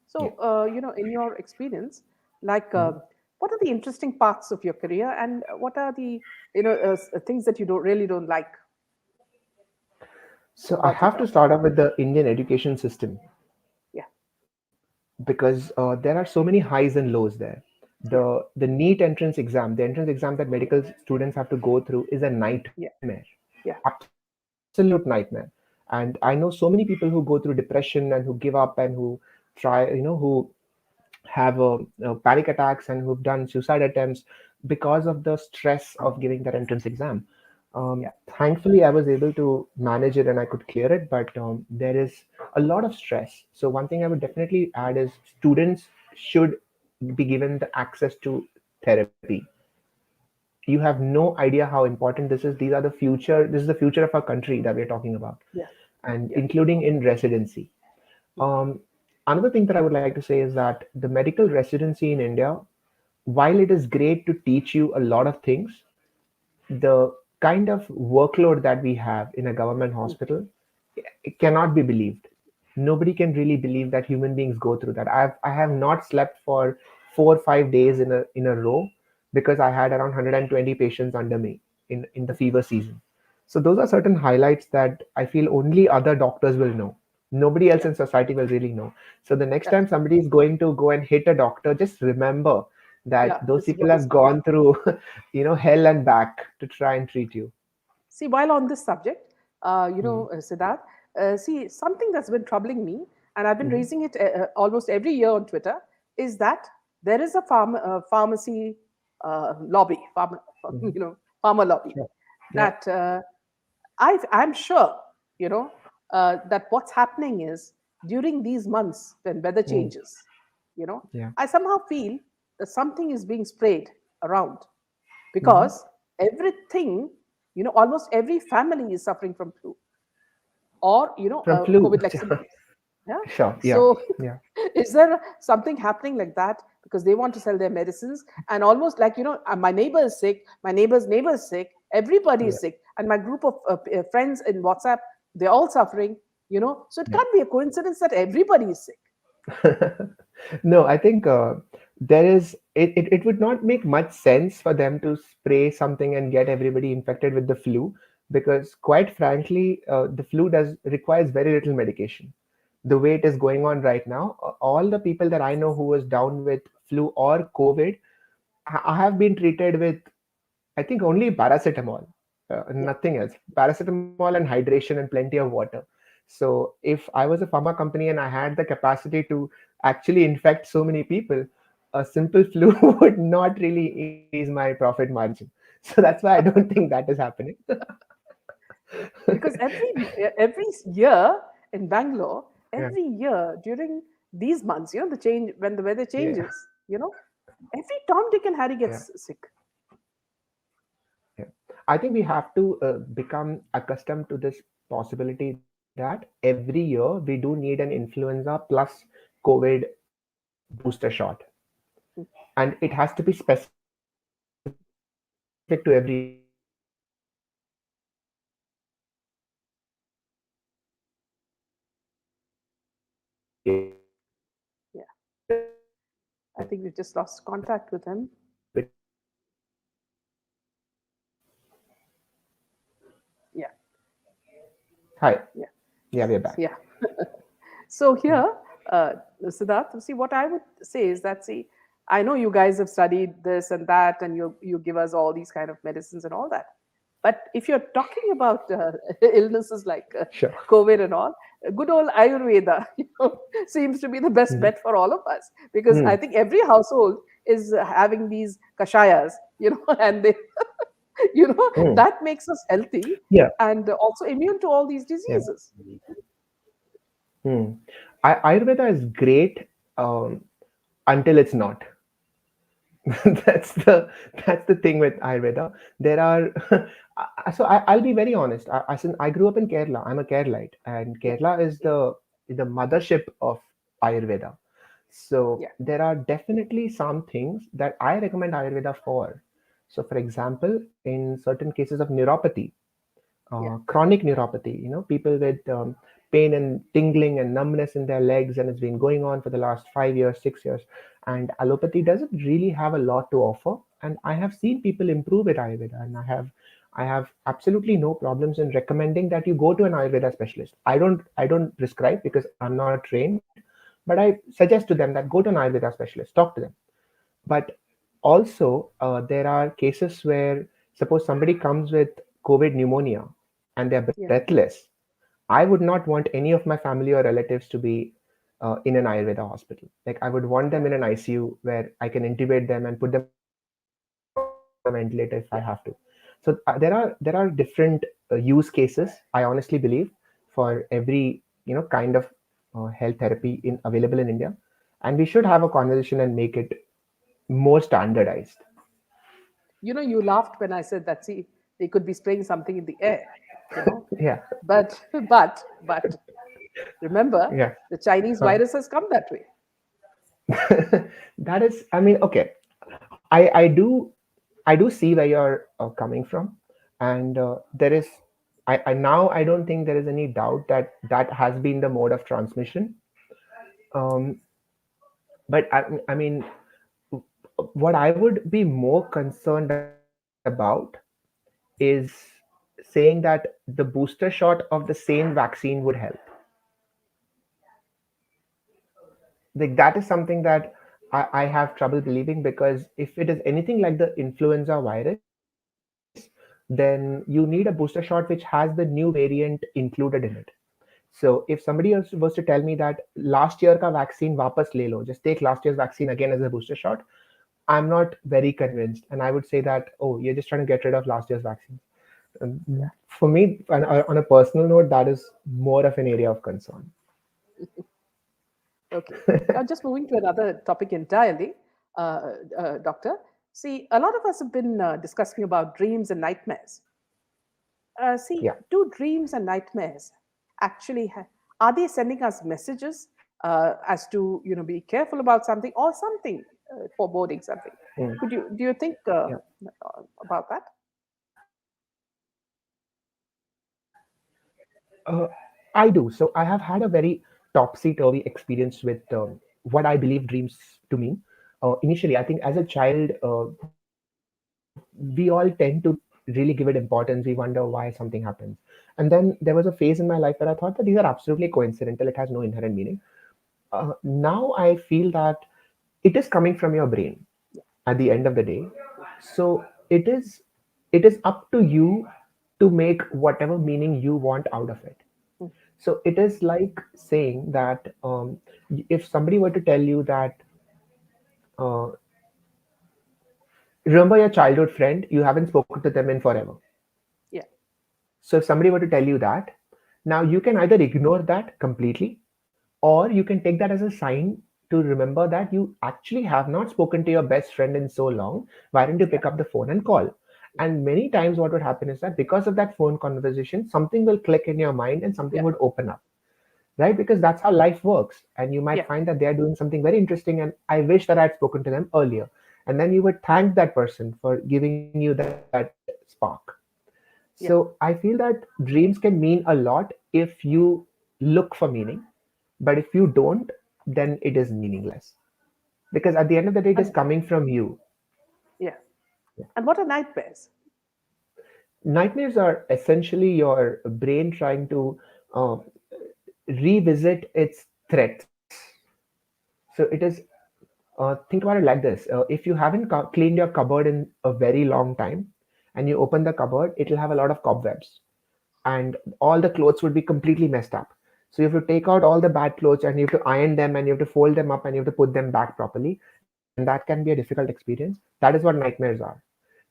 Yeah. So, in your experience, like, Mhm. what are the interesting parts of your career, and what are the, things that you don't like So I about your have to job? start off with the Indian education system Yeah, because there are so many highs and lows there. yeah, The NEET entrance exam, the entrance exam that medical students have to go through is a nightmare, yeah, yeah, absolute nightmare. And I know so many people who go through depression and who give up and who try, who have panic attacks and who've done suicide attempts because of the stress of giving that entrance exam. yeah, Thankfully, I was able to manage it and I could clear it, but there is a lot of stress. So, one thing I would definitely add is students should be given the access to therapy. You have no idea how important this is. These are the future, this is the future of our country that we're talking about, yeah, and yeah, including in residency. Um, Another thing that I would like to say is that the medical residency in India, while it is great to teach you a lot of things, the kind of workload that we have in a government mm, hospital, it cannot be believed. Nobody can really believe that human beings go through that. I have not slept for 4 or 5 days in a row because I had around 120 patients under me in the fever season. So those are certain highlights that I feel only other doctors will know. Nobody else yeah, in society will really know. So the next that's time right. somebody is going to go and hit a doctor, just remember that Yeah, those this is people what is have happening. gone through hell and back to try and treat you. See, while on this subject, Mm-hmm. Siddharth, see, something that's been troubling me, and I've been Mm-hmm. raising it almost every year on Twitter, is that there is a pharmacy lobby, Mm-hmm. pharma lobby, Sure. Yeah. that I'm sure, that what's happening is during these months when weather Mm. changes, you know, Yeah. I somehow feel that something is being sprayed around Mm-hmm. because everything, almost every family is suffering from flu or, From flu. COVID like symptoms. Yeah. Sure. Yeah. So, Yeah. is there something happening like that because they want to sell their medicines and almost like, my neighbor is sick, my neighbor's neighbor is sick, everybody Yeah. is sick, and my group of friends in WhatsApp, they're all suffering. So it Yeah. can't be a coincidence that everybody is sick. No, I think it would not make much sense for them to spray something and get everybody infected with the flu because quite frankly, the flu does requires very little medication. The way it is going on right now, all the people that I know who was down with flu or COVID, I have been treated with, I think, only paracetamol, Yeah. nothing else. Paracetamol and hydration and plenty of water. So if I was a pharma company and I had the capacity to actually infect so many people, a simple flu would not really increase my profit margin. So that's why I don't think that is happening. Because every year in Bangalore, Yeah, every year during these months, the change when the weather yeah, changes, every Tom, Dick, and Harry yeah, gets sick. yeah. I think we have to become accustomed to this possibility that every year we do need an influenza plus COVID booster shot, and it has to be specific to every year. It can't be like every year we need an influenza plus COVID booster shot. Yeah, I think we've just lost contact with him. Yeah, Hi. yeah, Yeah, we're back. yeah. So Mm. here, Siddharth, see what I would say is that, see, I know you guys have studied this and that, and you give us all these kind of medicines and all that. But if you're talking about illnesses like Sure. COVID and all, good old Ayurveda, seems to be the best Mm. bet for all of us, because I Mm. think every household is having these kashayas, and they, Mm. that makes us healthy Yeah. and also immune to all these Yeah. diseases. Mm. Ayurveda is great until it's not. that's the that's the thing with Ayurveda. There are I'll be very honest. I grew up in Kerala. I'm a Keralite, and Yeah, Kerala is the mothership of Ayurveda. So yeah, there are definitely some things that I recommend Ayurveda for. So, for example, in certain cases of neuropathy, yeah, chronic neuropathy, people with pain and tingling and numbness in their legs, and it's been going on for the last 5 years, 6 years. And allopathy doesn't really have a lot to offer. And I have seen people improve with Ayurveda, and I have absolutely no problems in recommending that you go to an Ayurveda specialist. I don't prescribe because I'm not trained, but I suggest to them that go to an Ayurveda specialist, talk to them. But also, there are cases where, suppose somebody comes with COVID pneumonia and they're yeah, breathless. I would not want any of my family or relatives to be in an Ayurveda hospital. Like, I would want yeah, them in an ICU where I can intubate them and put them on a ventilator if I have to. So there are different use cases. I honestly believe for every kind of health therapy available in India, and we should have a conversation and make it more standardized. You laughed when I said that. See, they could be spraying something in the air, you know. Yeah, But but remember, yeah. the Chinese Huh. virus has come that way. That is, I mean, okay. I do see where you're coming from, and there is. I don't think there is any doubt that that has been the mode of transmission. Um, but I mean, what I would be more concerned about is saying that the booster shot of the same vaccine would help. Like, that is something that I have trouble believing, because if it is anything like the influenza virus, then you need a booster shot which has the new variant included in it. So if somebody else was to tell me that last year ka vaccine वापस ले लो, just take last year's vaccine again as a booster shot, I'm not very convinced, and I would say that, oh, you're just trying to get rid of last year's vaccine. Yeah. For me, on a personal note, that is more of an area of concern. Okay. Now, just moving to another topic entirely, Doctor. See, a lot of us have been discussing about dreams and nightmares. See, Yeah. do dreams and nightmares actually are they sending us messages as to be careful about something or something foreboding something? Mm. Do you think Yeah. about that? Uh, I do. So I have had a very topsy-turvy experience with what I believe dreams to mean. Initially, I think as a child, we all tend to really give it importance. We wonder why something happens. And then there was a phase in my life where I thought that these are absolutely coincidental. It has no inherent meaning. Now I feel that it is coming from your brain at the end of the day. So it is up to you to make whatever meaning you want out of it. Mm. So it is like saying that, if somebody were to tell you that, uh, remember your childhood friend, you haven't spoken to them in forever. Yeah. So if somebody were to tell you that, now you can either ignore that completely, or you can take that as a sign to remember that you actually have not spoken to your best friend in so long. Why don't you Yeah. pick up the phone and call? And many times, what would happen is that because of that phone conversation, something will click in your mind and something Yeah. would open up, right? Because that's how life works. And you might Yeah. find that they are doing something very interesting, and I wish that I'd spoken to them earlier. And then you would thank that person for giving you that spark. So I Yeah. feel that dreams can mean a lot if you look for meaning, but if you don't, then it is meaningless. Because at the end of the day, it is And coming from you. yeah. And what are nightmares? Nightmares are essentially your brain trying to uh, revisit its threats. So it is, think about it like this. If you haven't cleaned your cupboard in a very long time and you open the cupboard, it'll have a lot of cobwebs and all the clothes would be completely messed up. So you have to take out all the bad clothes and you have to iron them and you have to fold them up and you have to put them back properly. And that can be a difficult experience. That is what nightmares are.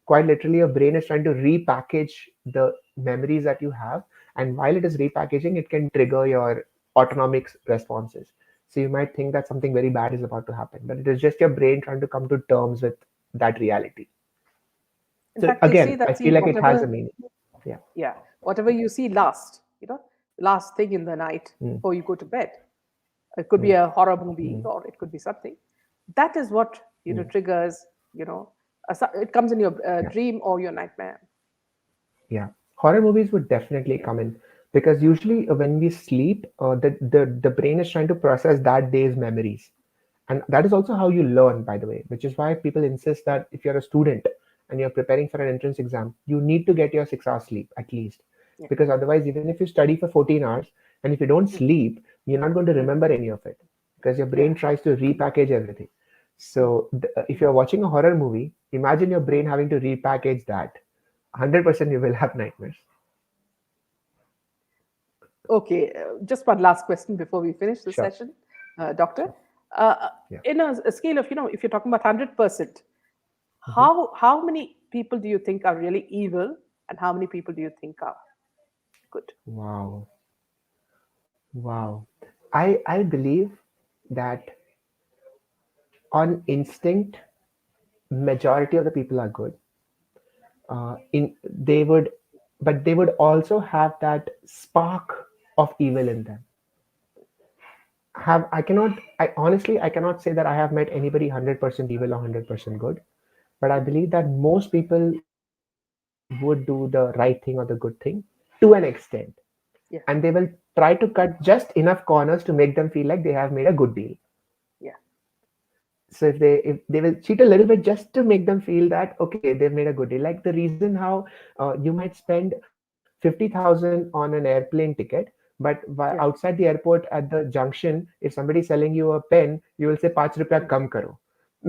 Quite literally, your brain is trying to repackage the memories that you have. And while it is repackaging, it can trigger your autonomic responses. So you might think that something very bad is about to happen, but it is just your brain trying to come to terms with that reality. In So fact, they say again, I that, see, feel like it has a whatever, meaning. Yeah. yeah, whatever you see last, last thing in the night Mm, before you go to bed, it could be mm, a horror movie mm, or it could be something. That is what, mm. triggers, it comes in your Yeah. dream or your nightmare. Yeah, horror movies would definitely come in because usually when we sleep, the brain is trying to process that day's memories, and that is also how you learn, by the way. Which is why people insist that if you're a student and you're preparing for an entrance exam, you need to get your 6 hours sleep at least, Yeah. because otherwise, even if you study for 14 hours and if you don't Mm, sleep, you're not going to mm, remember any of it because your yeah. brain tries to repackage everything. Mm, So if you're watching a horror movie, imagine your brain having to repackage that. 100% you will have nightmares. Okay, just one last question before we finish the Sure, session, Doctor. sure. Yeah. In a scale of, if you're talking about 100%, Mhm. how many people do you think are really evil, and how many people do you think are good? Wow. Wow. I believe that on instinct, majority of the people are good. In they would, but they would also have that spark of evil in them. Have I cannot I honestly I cannot say that I have met anybody 100% evil or 100% good, but I believe that most people would do the right thing or the good thing to an extent, and they will Yeah, try to cut just enough corners to make them feel like they have made a good deal. yeah, So if they will cheat a little bit just to make them feel that okay, they've made a good deal. Like the reason how you might spend 50,000 on an airplane ticket, but yeah. outside the airport at the junction, if somebody's selling you a pen, you will say "पाँच रुपया Mm. कम करो,"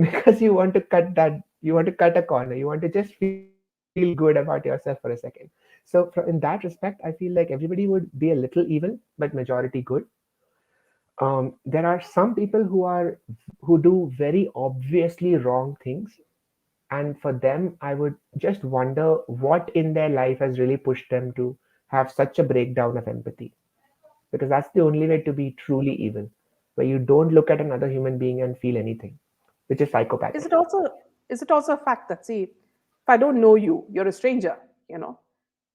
because you want to cut that. You want to cut a corner. You want to just feel good about yourself for a second. So in that respect, I feel like everybody would be a little evil, but majority good. There are some people who do very obviously wrong things, and for them I would just wonder what in their life has really pushed them to have such a breakdown of empathy, because that's the only way to be truly evil, where you don't look at another human being and feel anything, which is Is psychopathic. it also is it also a fact that, see, if I don't know you, you're a stranger,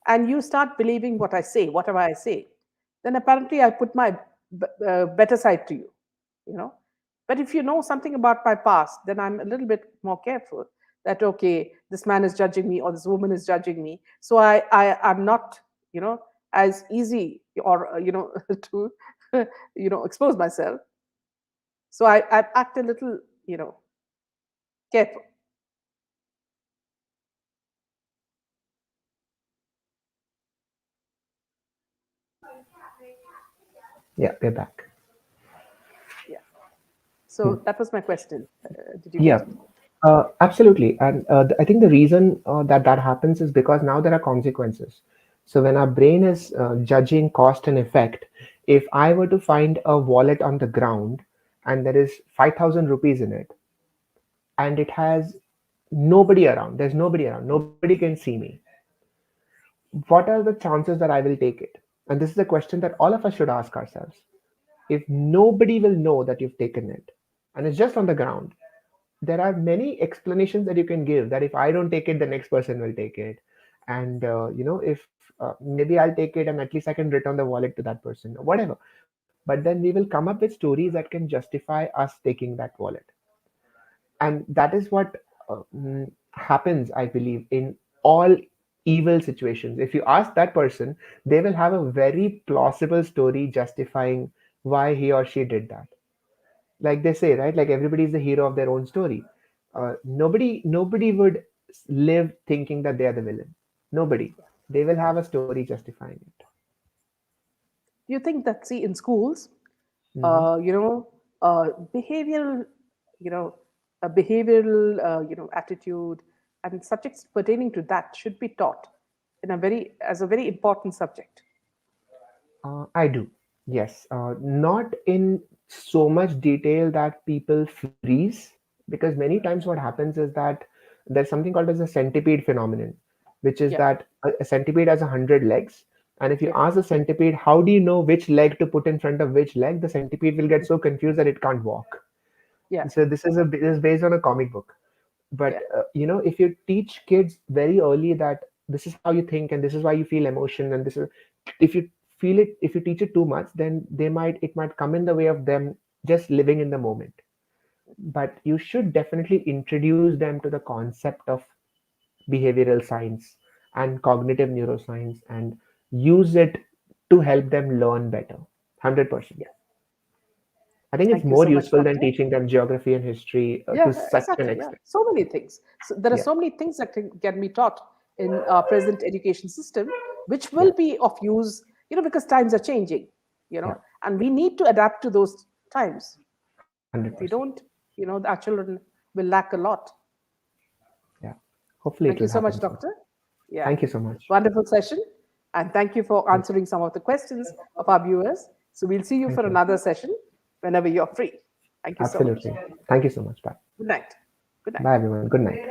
and you start believing what I say, whatever I say, then apparently I put my better side to you, you know. But if you know something about my past, then I'm a little bit more careful that, okay, this man is judging me or this woman is judging me, so I'm not, as easy or to expose myself. So I act a little, careful. Yeah, we're back. Yeah. Hmm. So that was my question. Did you get Yeah, it? absolutely. And I think the reason that that happens is because now there are consequences. So when our brain is judging cost and effect, if I were to find a wallet on the ground and there is 5,000 rupees in it, and it has nobody around, there's nobody around, nobody can see me. what are the chances that I will take it? And this is a question that all of us should ask ourselves. If nobody will know that you've taken it and it's just on the ground, there are many explanations that you can give, that if I don't take it, the next person will take it. And, if maybe I'll take it and at least I can return the wallet to that person or whatever. But then we will come up with stories that can justify us taking that wallet. And that is what happens, I believe, in all evil situations. If you ask that person, they will have a very plausible story justifying why he or she did that. Like they say, right, like everybody is the hero of their own story. Nobody would live thinking that they are the villain. Nobody. They will have a story justifying it. You think that, see, in schools, Hmm. you know, behavioral, you know, behavioral, attitude and subjects pertaining to that should be taught in a very as a very important subject. I do. Yes. Not in so much detail that people freeze, because many times what happens is that there's something called as a centipede phenomenon, which is Yeah, that a centipede has 100 legs. And if you yeah, ask the centipede, how do you know which leg to put in front of which leg, the centipede will get so confused that it can't walk. yeah, So this is based on a comic book. But yeah, if you teach kids very early that this is how you think and this is why you feel emotion, and this is, if you if you teach it too much, then it might come in the way of them just living in the moment. But you should definitely introduce them to the concept of behavioral science and cognitive neuroscience, and use it to help them learn better. 100%. yeah. I think it's Thank you more so much, useful than Doctor. teaching them geography and history to Yeah, such an exactly. Yeah, extent. so many things. So there are Yeah, so many things that can be taught in our present education system, which yeah, will be of use, because times are changing, yeah. and we need to adapt to those times. If 100%. we don't, our children will lack a lot. Yeah. Hopefully it Thank you will so happen much, soon. Doctor. Yeah, Thank you so much. wonderful session. And thank you for Thank, answering some of the questions of our viewers. So we'll see you thank for you. another session whenever you're free. Thank you so much. Absolutely. Thank you so much. Bye. Good night. Good night. Bye, everyone. Good night.